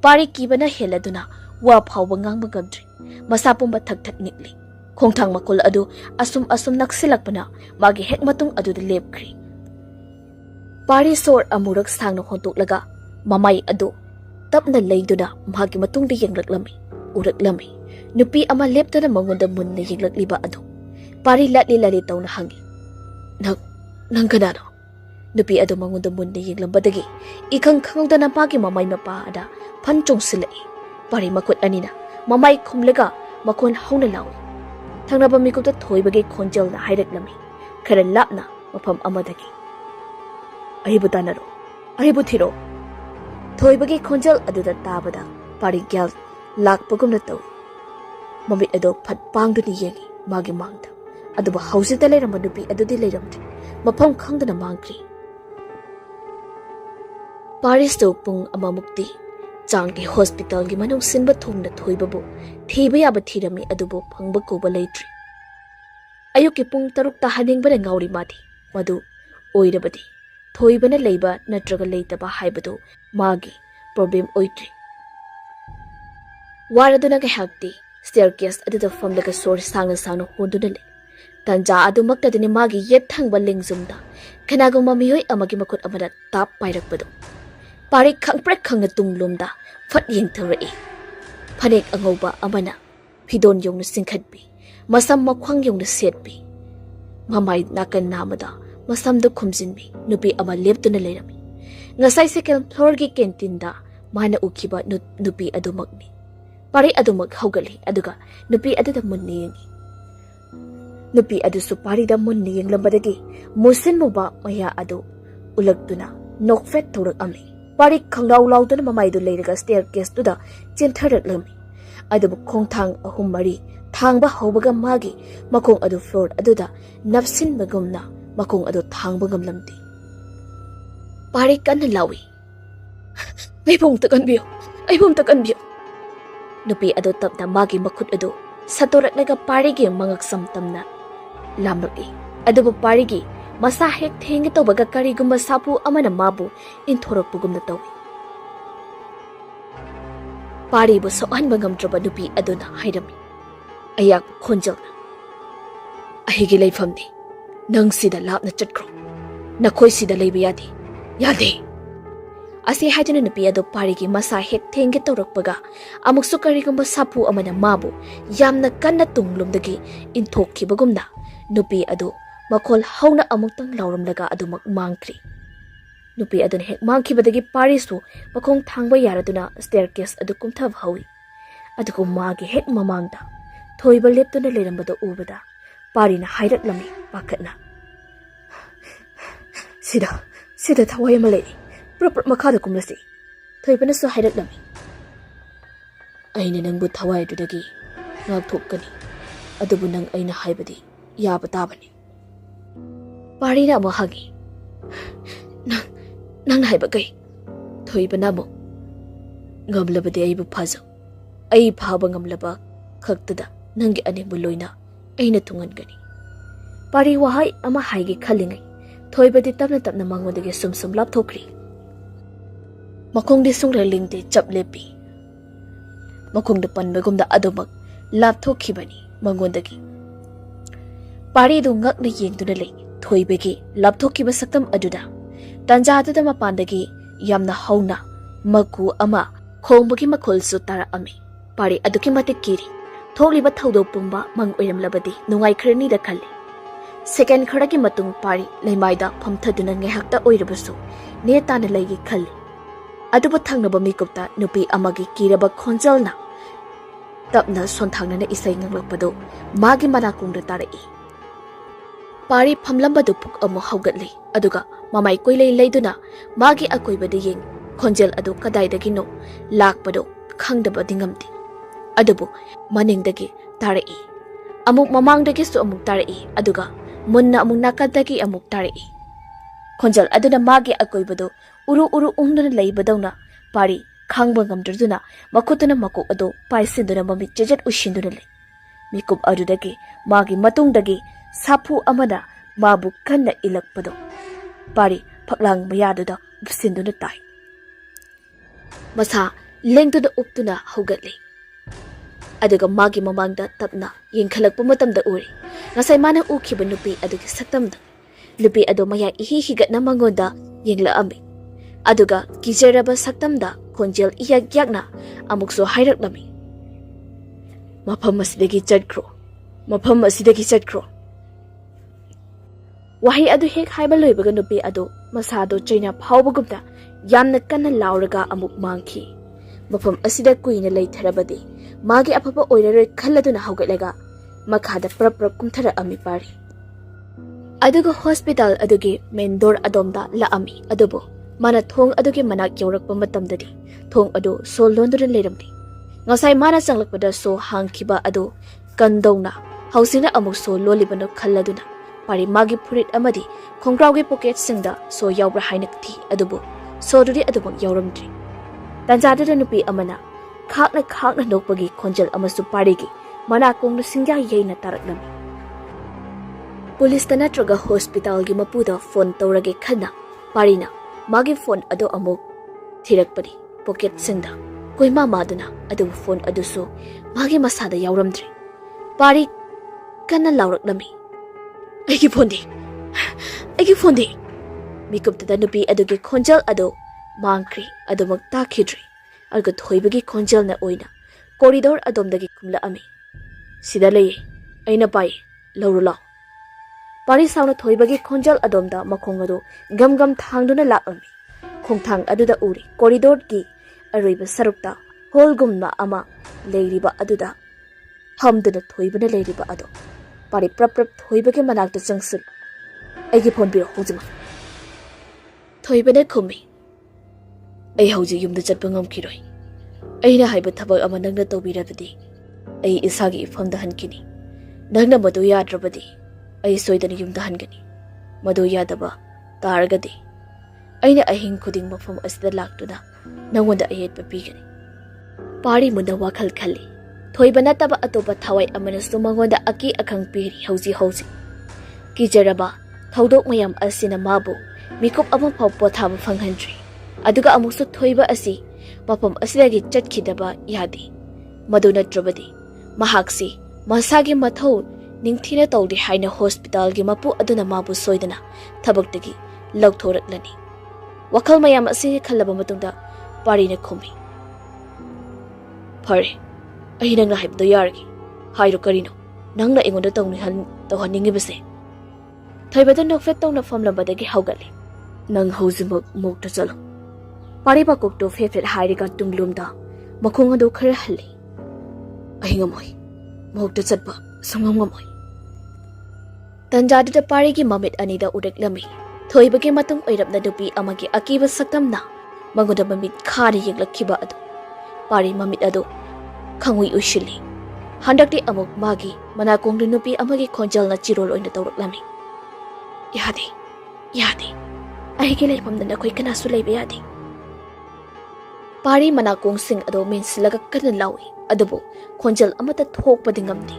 Speaker 1: ꯄꯥꯔꯤ ꯀꯤꯕꯅ ꯍꯦꯜꯂꯗꯨꯅ ꯋꯥ ꯐꯥꯎꯕ ꯉꯥꯡꯕ ꯉꯝꯗ꯭ꯔꯤ ꯃꯁꯥ ꯄꯨꯝꯕ ꯊꯛ ꯅꯤꯛꯂꯤ ꯈꯣꯡꯊꯥꯡ ꯃꯈꯣꯜ ꯑꯗꯨ ꯑꯁꯨꯝ ꯅꯛꯁꯤꯜꯂꯛꯄꯅ ꯃꯥꯒꯤ ꯍꯦꯛ ꯃꯇꯨꯡ ꯑꯗꯨꯗ ꯂꯦꯞꯈ꯭ꯔꯤ ꯄꯥꯔꯤ ꯁꯣꯔ ꯑꯃꯨꯔꯛ ꯁꯥꯡꯅ ꯍꯣꯟꯇꯣꯛꯂꯒ ꯃꯃꯥꯏ ꯑꯗꯨ ꯇꯞꯅ ꯂꯩꯗꯨꯅ ꯃꯥꯒꯤ ꯃꯇꯨꯡꯗ ꯌꯦꯡꯂꯛꯂꯝꯃꯤ ꯎꯔꯛꯂꯝꯃꯤ ꯅꯨꯄꯤ ꯑꯃ ꯂꯦꯞꯇꯨꯅ ꯃꯉꯣꯟꯗ ꯃꯨꯟꯅ ꯌꯦꯡꯂꯛꯂꯤꯕ ꯑꯗꯨ ꯄꯥꯔꯤ ꯂꯠꯂꯤ ꯇꯧꯅ ꯍꯪꯉꯤ ꯅꯪ ꯀꯅꯥꯅꯣ ꯅꯨꯄꯤ ꯑꯗꯨ ꯃꯉꯣꯟꯗ ꯃꯨꯟꯅ ꯌꯦꯡꯂꯝꯕꯗꯒꯤ ꯏꯈꯪ ꯈꯪꯍꯧꯗꯅ ꯃꯥꯒꯤ ꯃꯃꯥꯏ ꯃꯄꯥꯗ ꯐꯟ ꯆꯣꯡꯁꯤꯜꯂꯛꯏ ꯄꯥꯔꯤ ꯃꯈꯨꯠ ꯑꯅꯤꯅ ꯃꯃꯥꯏ ꯈꯨꯝꯂꯒ ꯃꯈꯣꯟ ꯍꯧꯅ ꯂꯥꯎꯏ ꯊꯪꯅꯕ ꯃꯤꯀꯨꯞꯇ ꯊꯣꯏꯕꯒꯤ ꯈꯣꯟꯖꯦꯜꯅ ꯍꯥꯏꯔꯛꯂꯝꯃꯤ ꯈꯔ ꯂꯥꯞꯅ ꯃꯐꯝ ꯑꯃꯗꯒꯤ ꯑꯩꯕꯨ ꯇꯥꯟꯅꯔꯣ ꯑꯩꯕꯨ ꯊꯤꯔꯣ ꯊꯣꯏꯕꯒꯤ ꯈꯣꯟꯖꯦꯜ ꯑꯗꯨꯗ ꯇꯥꯕꯗ ꯄꯥꯔꯤ ꯒ꯭ꯌꯥꯜ ꯂꯥꯛꯄꯒꯨꯝꯅ ꯇꯧꯏ ꯃꯃꯤꯠ ꯑꯗꯨ ꯐꯠ ꯄꯥꯡꯗꯨꯅ ꯌꯦꯡꯉꯤ ꯃꯥꯒꯤ ꯃꯥꯡꯗ ꯑꯗꯨꯕꯨ ꯍꯧꯖꯤꯛꯇ ꯂꯩꯔꯝꯕ ꯅꯨꯄꯤ ꯑꯗꯨꯗꯤ ꯂꯩꯔꯝꯗ꯭ꯔꯤ ꯃꯐꯝ ꯈꯪꯗꯅ ꯃꯥꯡꯈ꯭ꯔꯤ ꯄꯥꯔꯤꯁꯇꯨ ꯄꯨꯡ ꯑꯃꯃꯨꯛꯇꯤ ꯆꯥꯡꯒꯤ ꯍꯣꯁꯄꯤꯇꯥꯜꯒꯤ ꯃꯅꯨꯡ ꯁꯤꯟꯕ ꯊꯨꯡꯅ ꯊꯣꯏꯕꯕꯨ ꯊꯤꯕ ꯌꯥꯕ ꯊꯤꯔꯝꯃꯤ ꯑꯗꯨꯕꯨ ꯐꯪꯕ ꯀꯧꯕ ꯂꯩꯇ꯭ꯔꯤ ꯑꯌꯨꯛꯀꯤ ꯄꯨꯡ 6 ꯇꯥꯍꯟꯅꯤꯡꯕꯅ ꯉꯥꯎꯔꯤ ꯃꯥꯗꯤ ꯃꯗꯨ ꯑꯣꯏꯔꯕꯗꯤ ꯊꯣꯏꯕꯅ ꯂꯩꯕ ꯅꯠꯇ꯭ꯔꯒ ꯂꯩꯇꯕ ꯍꯥꯏꯕꯗꯨ ꯃꯥꯒꯤ ꯄ꯭ꯔꯣꯕ꯭ꯂꯦꯝ ꯑꯣꯏꯗ꯭ꯔꯤ ꯋꯥꯔꯗꯨꯅ ꯉꯥꯏꯍꯥꯛꯇꯤ ꯁ꯭ꯇꯦꯌꯔꯀꯦꯁ ꯑꯗꯨꯗ ꯐꯝꯂꯒ ꯁꯣꯔ ꯁꯥꯡꯅ ꯍꯣꯟꯗꯨꯅ ꯂꯩ ꯇꯥꯟꯖꯥ ꯑꯗꯨꯃꯛꯇꯗꯅꯤ ꯃꯥꯒꯤ ꯌꯦꯠ ꯊꯪꯕ ꯂꯦꯡꯖꯨꯝꯗ ꯀꯅꯥꯒꯨꯝꯕ ꯃꯤꯑꯣꯏ ꯑꯃꯒꯤ ꯃꯈꯨꯠ ꯑꯃꯗ ꯇꯥꯞ ꯄꯥꯏꯔꯛꯄꯗꯨ ꯄꯥꯔꯤ ꯈꯪꯄ꯭ꯔꯦꯛ ꯈꯪꯅ ꯇꯨꯡꯂꯣꯝꯗ ꯐꯠ ꯌꯦꯡꯊꯧꯔꯛꯏ ꯐꯅꯦꯛ ꯑꯉꯧꯕ ꯑꯃꯅ ꯐꯤꯗꯣꯟ ꯌꯧꯅ ꯆꯤꯡꯈꯠꯄꯤ ꯃꯁꯝ ꯃꯈ꯭ꯋꯥꯡ ꯌꯧꯅ ꯁꯦꯠꯄꯤ ꯃꯃꯥꯏ ꯅꯥꯀꯟ ꯅꯥꯝꯃꯗ ꯃꯁꯝꯗ ꯈꯨꯝꯖꯤꯟꯕꯤ ꯅꯨꯄꯤ ꯑꯃ ꯂꯦꯞꯇꯨꯅ ꯂꯩꯔꯝꯃꯤ ꯉꯁꯥꯏ ꯁꯦꯀꯦꯟ ꯐ꯭ꯂꯣꯔꯒꯤ ꯀꯦꯟꯇꯤꯟꯗ ꯃꯥꯅ ꯎꯈꯤꯕ ꯅꯨꯄꯤ ꯑꯗꯨꯃꯛꯅꯤ ꯄꯥꯔꯤ ꯑꯗꯨꯃꯛ ꯍꯧꯒꯠꯂꯤ ꯑꯗꯨꯒ ꯅꯨꯄꯤ ꯑꯗꯨꯗ ꯃꯨꯟꯅ ꯌꯦꯡꯉꯤ ꯅꯨꯄꯤ ꯑꯗꯨꯁꯨ ꯄꯥꯔꯤꯗ ꯃꯨꯟꯅ ꯌꯦꯡꯂꯝꯕꯗꯒꯤ ꯃꯨꯁꯤꯟ ꯃꯨꯕ ꯃꯌꯥ ꯑꯗꯨ ꯎꯂꯛꯇꯨꯅ ꯅꯣꯛꯐꯦꯠ ꯊꯧꯔꯛꯑꯝꯃꯤ ꯄꯥꯔꯤ ꯈꯪꯂꯥꯎ ꯂꯥꯎꯗꯨꯅ ꯃꯃꯥꯏꯗꯨ ꯂꯩꯔꯒ ꯁ꯭ꯇꯦꯌꯔꯀꯦꯁꯇꯨꯗ ꯆꯦꯟꯊꯔꯛꯂꯝꯃꯤ ꯑꯗꯨꯕꯨ ꯈꯣꯡꯊꯥꯡ 3-4 ꯊꯥꯡꯕ ꯍꯧꯕꯒ ꯃꯥꯒꯤ ꯃꯈꯣꯡ ꯑꯗꯨ ꯐ꯭ꯂꯣꯔ ꯑꯗꯨꯗ ꯅꯞꯁꯤꯟꯕꯒꯨꯝꯅ ꯃꯈꯣꯡ ꯑꯗꯨ ꯊꯥꯡꯕ ꯉꯝꯂꯝꯗꯦ ꯄꯥꯔꯤ ꯀꯟꯅ ꯂꯥꯎꯏ ꯑꯩꯕꯨ ꯑꯝꯇ ꯀꯟꯕꯤꯌꯨ ꯅꯨꯄꯤ ꯑꯗꯨ ꯇꯞꯅ ꯃꯥꯒꯤ ꯃꯈꯨꯠ ꯑꯗꯨ ꯁꯠꯇꯣꯔꯛꯂꯒ ꯄꯥꯔꯤꯒꯤ ꯃꯉꯛꯁꯝ ꯇꯝꯅ ꯂꯥꯝꯂꯛꯏ ꯑꯗꯨꯕꯨ ꯄꯥꯔꯤꯒꯤ ꯃꯁꯥ ꯍꯦꯛ ꯊꯦꯡꯒꯦ ꯇꯧꯕꯒ ꯀꯔꯤꯒꯨꯝꯕ ꯁꯥꯐꯨ ꯑꯃꯅ ꯃꯥꯕꯨ ꯏꯟꯊꯣꯔꯛꯄꯒꯨꯝꯅ ꯇꯧꯏ ꯄꯥꯔꯤꯕꯨ ꯁꯣꯛꯍꯟꯕ ꯉꯝꯗ꯭ꯔꯕ ꯅꯨꯄꯤ ꯑꯗꯨꯅ ꯍꯥꯏꯔꯝꯃꯤ ꯑꯌꯥꯛꯄ ꯈꯣꯟꯖꯦꯜꯅ ꯑꯩꯒꯤ ꯂꯩꯐꯝꯅꯤ ꯅꯪ ꯁꯤꯗ ꯂꯥꯞꯅ ꯆꯠꯈ꯭ꯔꯣ ꯅꯈꯣꯏ ꯁꯤꯗ ꯂꯩꯕ ꯌꯥꯗꯦ ꯑꯁꯤ ꯍꯥꯏꯗꯨꯅ ꯅꯨꯄꯤ ꯑꯗꯨ ꯄꯥꯔꯤꯒꯤ ꯃꯁꯥ ꯍꯦꯛ ꯊꯦꯡꯒꯦ ꯇꯧꯔꯛꯄꯒ ꯑꯃꯨꯛꯁꯨ ꯀꯔꯤꯒꯨꯝꯕ ꯁꯥꯐꯨ ꯑꯃꯅ ꯃꯥꯕꯨ ꯌꯥꯝꯅ ꯀꯟꯅ ꯇꯨꯡꯂꯣꯝꯗꯒꯤ ꯏꯟꯊꯣꯛꯈꯤꯕꯒꯨꯝꯅ ꯅꯨꯄꯤ ꯑꯗꯨ ꯃꯈꯣꯜ ꯍꯧꯅ ꯑꯃꯨꯛꯇꯪ ꯂꯥꯎꯔꯝꯂꯒ ꯑꯗꯨꯃꯛ ꯃꯥꯡꯈ꯭ꯔꯤ nupi aduna hek mangkhibadagi parisu makhong thangba yaraduna staircase adu kumthab hawi aduko magi hek mamangda thoiba leptuna lerambada ubada parina hairak-lami pakatna sida thawai ama lei prap makhada kumlasi thoibana su hairak-lami aina nangbu thawai dudagi ngak thokani adubu nang aina haibadi yaba tabani parina mo hagi nang haiba kai thoibana mo ngamlabadi aibu phajo ai phaba ngamlaba khaktada nangi aningbu loina aina thungangani pari wahai ama haigi khalingai thoibadi tapna mangodagi sum lapthokri makongdi sungra lingte chaplepi makongda panbagumda adomak lapthokhibani mangodagi pari du ngakna yengduna lei thoibagi lapthokhiba saktam aduda tanjadada mapandagi yamna hauna maku ama khongbagi makhulsu tara ami pari aduki matik kiri tholiba thaudok pumba mang oiramlabadi nungai khrani da khalli second kharagi matung pari leimaida phamthaduna ngehakta oirabasu ne tana leigi khalli aduba thangnaba mikupta nupi amagi kiraba khonjalna tapna sonthangna isai nganglakpado magi manakungda tarai pari phamlambadu puk amu haugatli aduga mamai koilei leiduna magi akoibada yeng khonjel adu kadaidagino lakpado khangdaba dingamti adubu maningdagi tarai amuk mamangdagi su amuk tarai aduga munna amuk nakadagi amuk tarai khonjal aduna magi akoibado uru ungduna leibadawna pari khangba ngamdurduna makutuna makuk adu paisinduna mami jejat ushinduna le mikup adudagi magi matungdagi CHAPHU amana mabu kanna ilakpado pari phaklang mayaduda upsinduna tai masa lengtuna uptuna haugatli aduga magi mamangda tapna yengkhalakpa matamda uri ngasai mana ukhiba nupi adugi saktamda nupi adu maya higatna mangonda yenglaami aduga kijaraba saktamda khonjel iyak-yakna amukso hairak-lami mafam asidagi chadkro wahi adu hek haiba loibaga nupi adu masado chaina phawbagumda yamna kanna lauraga amuk mangki mafam asida kuina leitharabadi magi apapa oiraroi khalladuna haugatlaga makhada prap kumthara ami pari aduga hospital adugi main door adomda laami adubu mana thong adugi manak yaurakpa matamdadi thong adu sol londuna leiramdi ngasai mana changlakpada so hangkiba adu kandongna hausina amuk so lolibano khalladuna pari magi furit amadi khongraugi pocket singda so yaubra hainakti adubu so duri adubak yauramdri tanjadada nupi amana khakna nokpagi khonjal amasu parigi mana kongna singya yeina taraklami police ta natraga hospital gi mapuda phone tawrage khanna parina magi phone ado amuk thirakpari pocket singda koima maduna adu phone adusu magi masada yauramdri pari kanna lauraklami aigi phone di mikupta nupi adugi khonjal ado mangkri adumak takhidri alga thoibagi khonjal na oina corridor adomdagi kumla ami sida lei aina pai laurulaw pari sauna thoibagi khonjal adomda makhongado gam thangduna lakami khongthang aduda uri corridor gi aroiba sarukta holgumna ama leiriba aduda hamduna thoibana leiriba ado pari prap thoibagi manakta changsul aigi phone biro hojima thoibana khumi ai hauji yumda chatpa ngamkiroi aina haiba thabak ama nangna tawbirabadi ai isagi ifamda hankini nangna madu yadrabadi ai soidana yumda hangani madu yadaba taragadi aina ahing khuding mafam asida laktuna nangonda ayet papigani pari munda wakhal khali thoibana taba atoba thawai amana sumangonda aki akhang piri hauji kijaraba thaudok mayam asina mabu mikup ama phaw pothaba phanghandri aduga amuksu thoiba asi mafam asidagi chatkidaba yadi madu natrabadi mahaksi masagi mathau ningthina tawdi haina hospital gi mapu aduna mabu soidana thabaktagi lauthoraklani wakhal mayam asi khallaba matungda parina khumi phare ai nangna haibdo yargi hairo karino nangna engonda tawni han tawhaningi base thoibada nokfet tawna famlambadagi haugali Nang hauzimak mokta chalo. Pari ba kokto fefet hairiga tunglumda makhung ado khara halli. Ahingamoi. Mokta chatba sungamgamoi. Tanjadida pari gi mamit anida ureklami. Thoibagi matung oirapna dupi amagi akiba saktamna magoda mamit khari yeglakhiba adu. Pari mamit ado khangui ushili. Handakti amuk magi manakongdu nupi amagi khonjalna chirol oina tawraklami. Yadi. Yadi. Ahigi leifamda nakhoi kanasu leiba yadi. Pari manakong sing ado mensilaga kana lawi adubu khonjal amata thokpadi ngamdi.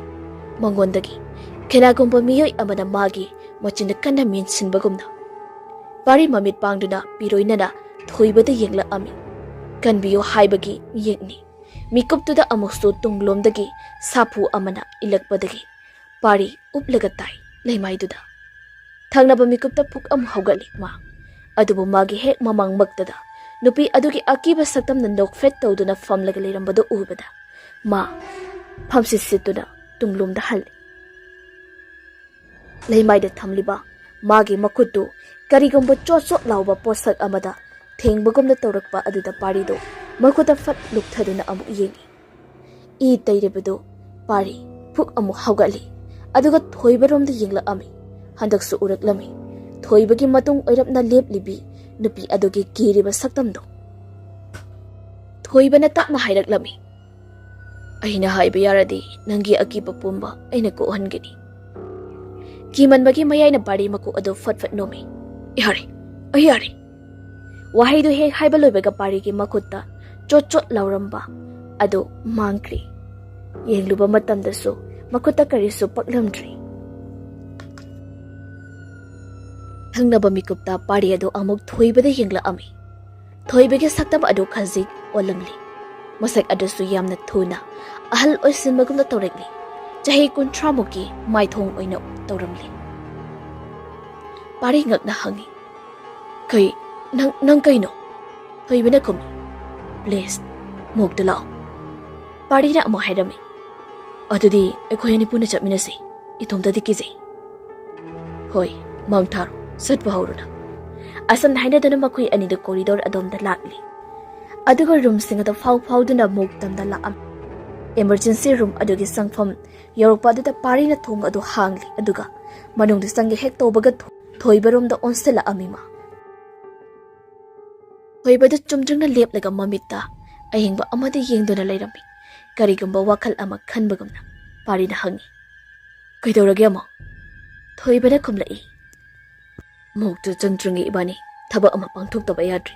Speaker 1: Mangondagi khenagumba miyoi amana magi machinda kana mensinbagumna. Pari mamit pangduna piroinana thoibada yengla ami. Kanbiyo haibagi yengni. Mikuptuda amuksu tunglomdagi CHAPHU amana ilakpadagi. Pari uplagatai leimaiduda. Thangnaba mikupta puk amu haugali ma. Adubu magi hek mamang magtada. Nupi adugi akiba saktamna nokfet tawduna famlaga leirambado ubada. Ma phamsisituna tunglomda halli. Leimaida thamliba magi makutu karigumba chot lauba posak amada thengbagumna tawrakpa aduda parido makuta fat lukthaduna amu yengi. I tairibado pari puk amu haugali. Aduga thoibaromda yengla ami. Handaksu uraklami. Thoibagi matung oirapna leplibi nupi adugi kiriba saktamdo. Thoibana tapna hairaklami. Aina haiba yaradi nangi akiba pumba aina kohangani. Kimanbagi mayayna pari maku ado fat nomi. Ihari. Ayari. Wahaidu hek haiba loibaga pari ki makutta chot lauramba ado mangkri. Yengluba matamdasu makutta karisu paklamdri. Thangnaba mikupta pari ado amuk thoibada yengla ami. Thoibagi saktam ado khajik olamli. Masak adusu yamna thuna ahal oisinbagumna tawrekli. Chahi 30 muki maithong oina tawramli. Pari ngakna hangi. Kai nang kaino. Thoibana kumi. Please mokta lao. Pari na amo hairami. Adudi ekhoyani puna chapminasi. Itomdadi kizai. Hoi mangtharo. Satpa hauruna. Asam haina dana makui anida corridor adomda lakli. Aduga room singada fau duna moktamda laam. Emergency room adugi sangfam yorokpa aduda pari na thong adu hangli aduga manungdi sangi hek tawbaga thoibarom da onsela amima. Thoibada chumjungna leplaga mamita ahingba amada yengduna lairami. Karigumba wakal ama khanbagumna pari na hangi. Kaidawrage ama. Thoibada kumlai. Mokta changtrungi ibani thaba ama pangthok yadri.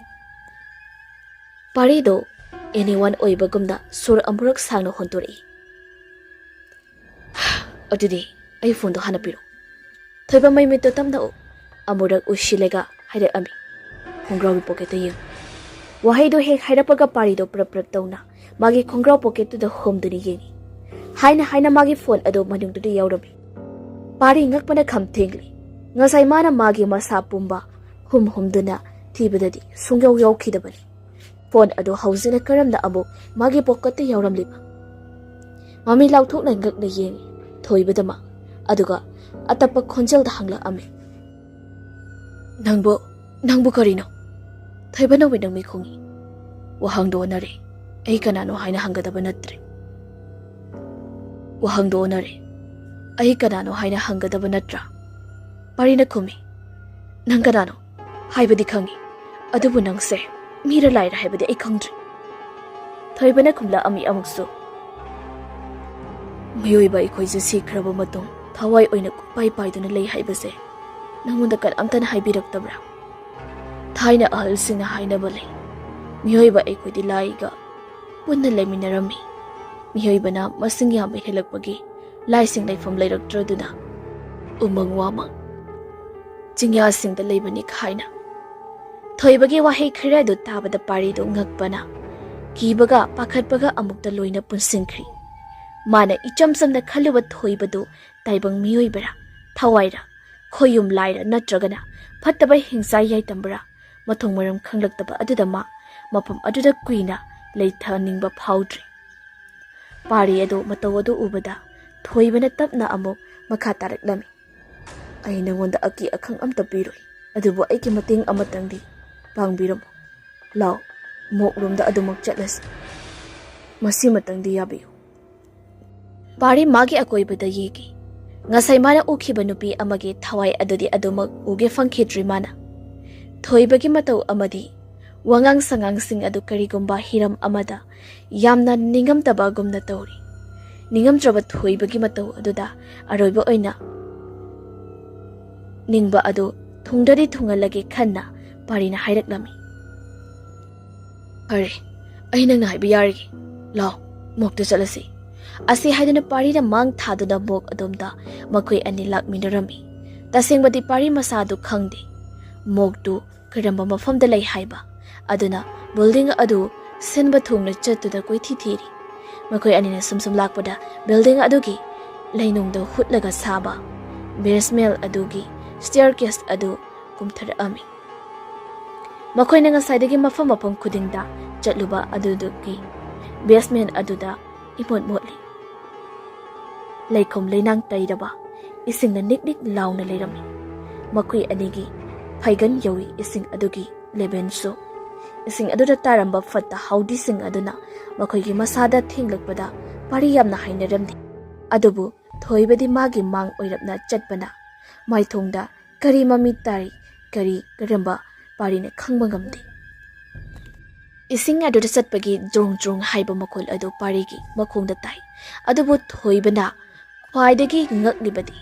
Speaker 1: Parido anyone oibagumda sur amurak sangno hontori. Adudi ay phone do hanapiro. Thoiba may mito tamda o amurak ushilega haida ami. Khongraw pocket yeng. Wahay do hek hairapaga parido prap tawna magi khongraw pocket to the home duni yengi. Haina magi phone ado manung to the yaurami. Pari ngakpana kham thengli. Ngasay mana magi masa pumba hum duna tibadadi sungyaw khidabani. Phone ado hauzina karamda abo magi pocket yauramliba. Mami lauthok na ngak na yengi thoibadama aduga atapa khonjal da hangla ami. Nangbo karino. Thoibana winang mi khongi. Wahang do nare ay kanano haina hangadaba natre. Wahang do nare ay kanano haina hangadaba natra. Pari na kumi. Nang kanano haibadi khangi. Adubu nang se mira laira haibadi ay khangdri. Thoibana kumla ami amukso. Mayoiba ikoi jisi kraba matong thawai oina pai duna lei haibase. Nangunda kan amtana haibiraktabra. Thaina ahal singna haina bale. Miyoiba ikoi di laiga punna leiminarami. Miyoiba na masing yam helakpagi lai sing laifam leirakdraduna. Umang wamang. Jingya sing da leibani khaina. Thoibagi wahi khira do tabada pari do ngakpana. Kibaga pakhatpaga amukta loina punsingkri. Mana icham samna khaluba thoibado taibang miyoibara thawaira khoyum laira natragana phattaba hingsa yai tambra mathong maram khanglaktaba aduda ma mapam aduda kuina leitha ningba phaudri. Pari ado mataw ado ubada thoibana tapna amuk makha taraklami. Ay nangonda aki akhang amta piroi ꯑꯗꯨꯕꯨ ꯑꯩꯒꯤ ꯃꯇꯦꯡ ꯑꯃꯇꯪꯗꯤ ꯄꯥꯡꯕꯤꯔꯝꯃꯨ ꯂꯥꯎ ꯃꯣꯛ ꯔꯨꯝꯗ ꯑꯗꯨꯃꯛ ꯆꯠꯂꯁꯤ ꯃꯁꯤꯃꯇꯪꯗꯤ ꯌꯥꯕꯤꯌꯨ ꯄꯥꯔꯤ ꯃꯥꯒꯤ ꯑꯀꯣꯏꯕꯗ ꯌꯦꯡꯈꯤ ngasai mana ukhiba nupi amagi thawai adudi adumak uge fangkhidri mana thoibagi matau amadi wangang sangang sing adu karigumba hiram amada yamna ningam taba gumna tawri ningam traba thoibagi matau aduda aroiba oina ningba adu thungdari thungalagi khanna parina hairaklami are aina ngai biyari law mokta chalasi asi haidana pari na mang thaduna mok adomda makoi ani lakminarami tasengbadi pari masadu khangdi mok tu karamba mafamda lai haiba aduna building adu sinba thungna chattuda koi thiri makoi ani na sumsum lakpada building adugi lainungda hutlaga saba basement adugi staircase adu kumthara ami makoi na ngasaidagi mafam khudingda chatluba adudugi basement aduda imot motli laikom leinang tairaba ising na niknik launa leirami makui anigi phaigan yawi ising adugi lebenso ising aduda taramba fatta haudi sing aduna makoi gi masada thinglakpada pari yamna hainaramdi adubu thoibadi magi mang oirapna chatpana maithongda kari mami tari kari karamba pari ne khangba ngamdi ising aduda chatpagi jong jong haiba makol adu pari gi makhongda tai adubu thoibana khwaidagi ngaklibadi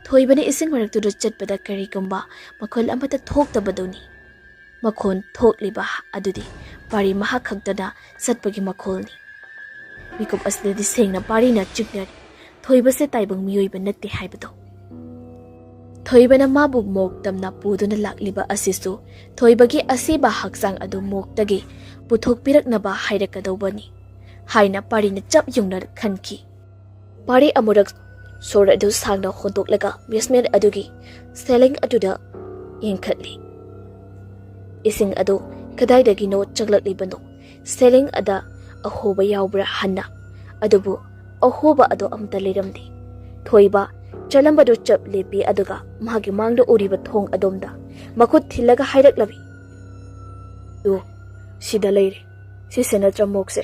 Speaker 1: thoibani ising maraktuda chatpada karigumba makhol amata thoktabaduni makhon thokliba adudi pari maha khagtana satpagi makholni mikup asdadi sengna pari na chignari thoibase taibang miyoiba natte haibado thoibana mabu mok tamna puduna lakliba asisu thoibagi asiba haksang adu moktagi puthok piraknaba hairakadobani haina pari na chap yungna khanki pari amurak sor adu sangna hontoklaga basement adugi selling aduda yengkhatli ising adu kadaidagi no chaglakli selling ada ahoba yawbra hanna adubu ahoba adu amta leramdi thoiba chalambadu chap lepi aduga magi mangda uriba thong adomda makut thilaga hairaklabi du sida leire si senatra mokse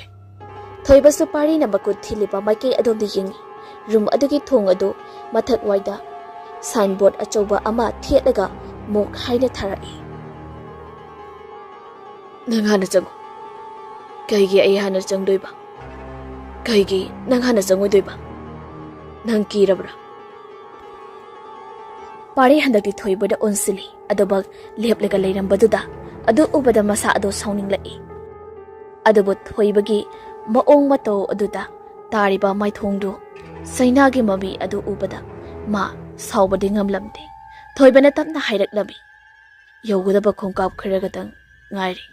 Speaker 1: thoiba su pari na makut thiliba maike adomdi yengi room adugi thong adu mathak waida signboard achoba ama thietlaga mok haina tharai nang hana changu kaigi ai hana changdoiba kaigi nang hana changoidoiba nang kirabra pari handaki thoibada onsili adobak leplega leirambaduda adu ubada masa ado sauninglai adubu thoibagi maong mato aduda tariba maithongdu sainagi mami adu ubada ma saubadi ngamlamde thoibana tapna hairaklabi yogudaba khongkap kharagatang ngairi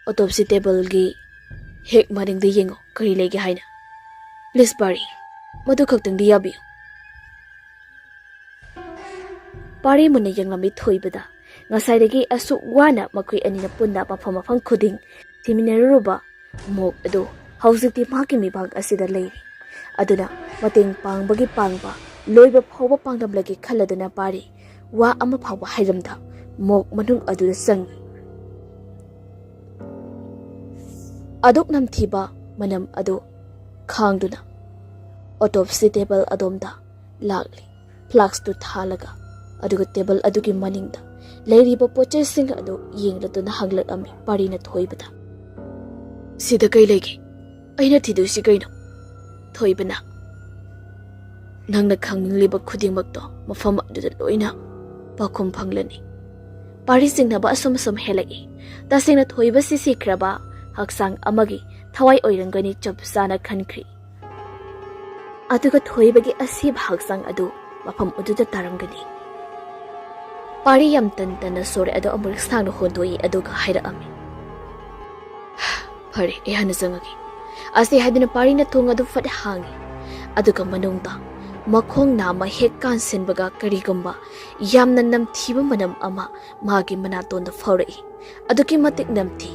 Speaker 1: autopsy table gi hek maring de yengo kari lege haina please pari madu khaktang di yabi pari munna yanglami thoibada ngasai degi asu wana makui anina punna pafama phang khuding timinaruba mok adu hauzikti maki mibang asida leiri aduna mateng pangbagi pangba loiba phawba pangdam lagi khaladuna pari wa ama phawba hairamda mok manung aduna sang aduk nam thiba manam adu khangduna autopsy table adomda lagli flax tu thalaga aduga table adugi maningda leiriba poche sing adu yenglatuna haglak ami parina thoibada sida kai legi aina thidu si kaino thoibana nangna khangliba khudingmakto mafam aduda loina pakhum phanglani pari singna ba asum sum helai tasengna thoiba si sikraba haksang amagi thawai oirangani chapsana khankhri aduga thoibagi asib haksang adu mafam aduda taramgani pari yam tantana sore adu amur sangno hondoi aduga haira ami pari ehana zangagi asi hadina pari na thong adu fat hangi aduga manungda makhong nama hekkan senbaga karigumba yamna nam thiba manam ama magi manatonda phaurai aduki matik namthi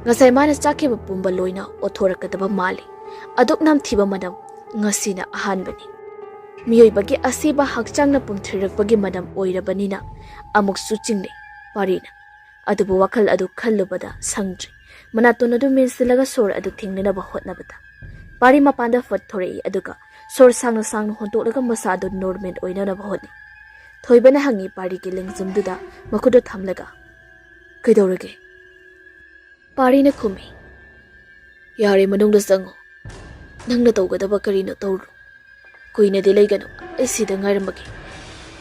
Speaker 1: ngasai mana chakhiba pumba loina othorakadaba mali aduk nam thiba manam ngasina ahanbani Miyoibagi asiba hakchangna pumthirakpagi manam oirabanina amuksu chingle parina adubu wakal adu khallubada sangdri manatun adu minsilaga sor adu thingnaba hotnabada pari mapanda fathorei aduga sor sangna sangna hontolaga masa adu normal oinanaba hotni thoibana hangi pari ki lengjumduda makudo thamlaga kaidorage parina khumi yare manungda sango nangna tawgadaba karino tawru kuina de leigano asida ngairamagi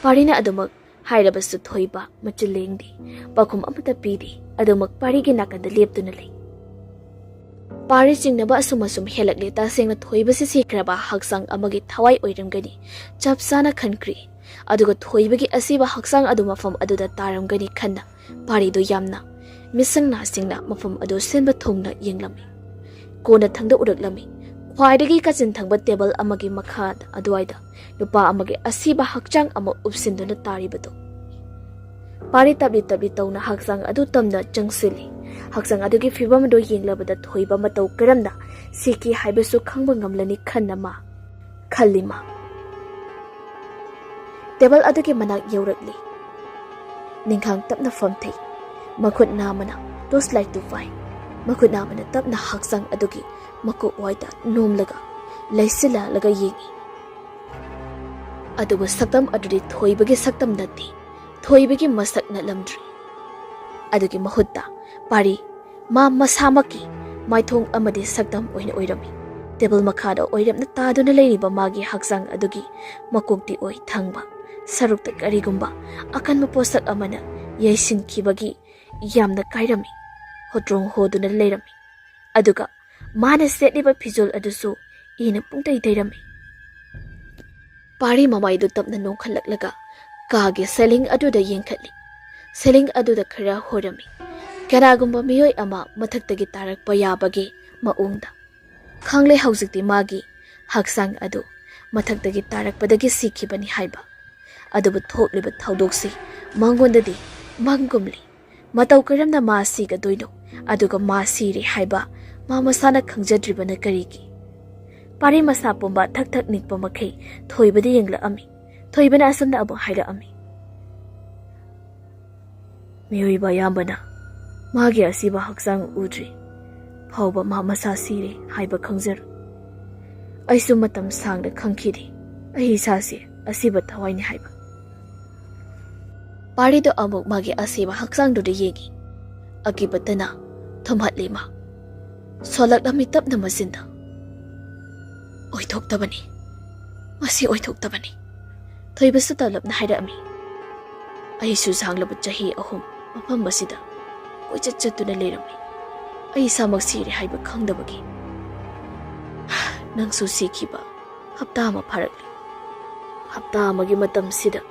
Speaker 1: parina adumak hairabasu thoiba machulengdi pakhum amata pidi adumak parigi nakanda leptuna lei pari jingnaba asumasum helakle ta sengna thoibasi sikraba haksang amagi thawai oiramgani chapsana khankri aduga thoibagi asiba haksang adu mafam aduda taramgani khanna pari do yamna misang na singna mafam adu senba thongna yenglami kona thangda uraklami khwaidagi kachin thangba table amagi makhad aduaida lupa amagi asiba hakchang ama upsinduna taribado pari tabli tawna hakchang adu tamna changsili hakchang adugi fibam do yenglabada thoiba matau karamna siki haibasu khangba ngamlani khannama khallima table adugi manak yaurakli ningkhang tapna famthei makhut namana tos like to find makhut namana tapna hakchang adugi maku waida nomlaga laisila laga yengi adubu saktam adudi thoibagi saktam nati thoibagi masak na lamdri adugi mahutta pari ma masamaki maithong amadi saktam oina oirami table makhada oiramna taduna leiriba magi haksang adugi makokti oi thangba sarukta karigumba akan maposak amana yaisin kibagi yamna kairami hodrong hoduna leirami aduga mana setliba phijol adusu ina pungtai dairami pari mamai du tapna nongkhalaklaga kage selling aduda yengkhatli selling aduda khara horami kanagumba miyoi ama mathaktagi tarakpa yabagi maungda khangle haujikti magi haksang adu mathaktagi tarakpadagi sikhibani haiba adubu thopliba thaudoksi mangondadi mangumli matau karamna masi ga doino aduga masi ri haiba ma masana khangjadribana karigi pari masa pomba thak thak nikpa makhei thoibadi yengla ami thoibana asamna abu haira ami miyoiba yambana magi asiba haksang udri phawba ma masa sire haiba khangjar aisu matam sangda khangkhidi ai sase asiba thawai ni haiba pari do amuk magi asiba haksang do de yegi akibatana thomhatlima solak lami tapna masinda oithoktabani masi oithoktabani thoibasu talapna hairami aisu sanglaba chahi ahum mafam basida koichat chatuna lerami ai samak sire haiba khangdabagi nangsu sikhiba hapta ama pharakli hapta amagi matam sida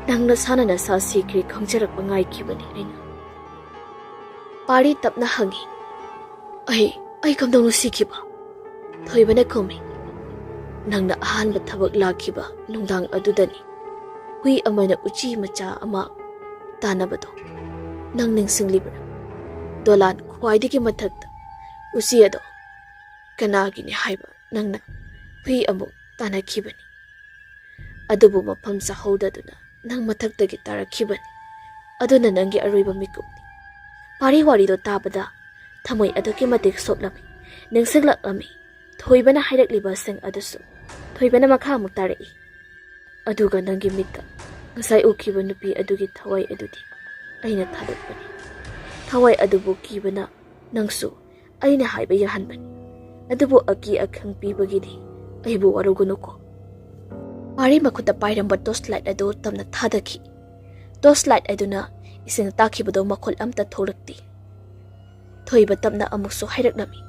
Speaker 1: nangna sanana sa sikri khangjarak bangai kibani aina pari tapna hangi ai kamdong sikhiba thoibana khomi nangna ahanba thabak lakhiba nungdang adudani hui amana uchi macha ama tanabado nang ningsinglibra dolan khwaidigi mathakta usi ado kanagini haiba nangna hui amu tanakhibani adubu mafam sahodaduna nang mathaktagi tarakhibani aduna nangi aroiba mikupni pari wari do tabada thamoi aduki matik soklami ningsiglakami thoibana hairakliba sing adusu thoibana makha amuk tarai aduga nangi mitta ngasai ukhiba nupi adugi thawai adudi aina thadakpani thawai adubu kibana nangsu aina haiba yahanbani adubu aki akhang pibagidi aibu warugunuko pari makhuta pairamba toslight adu tamna thadaki toslight aduna ising takhibado makhol amta thorakti thoiba tamna amuksu hairaknami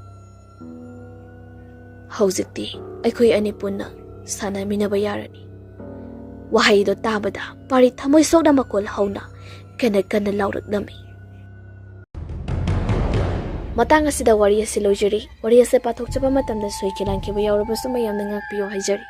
Speaker 1: haujikti aikhoi ani punna sanaminaba yarani wahaido tabada pari thamoi sokna makol hauna kana lauraknami matang asida wari ase lojari wari ase pathok chapa matamda soikilan ke bayawrabasu mayamna ngakpiyo haijari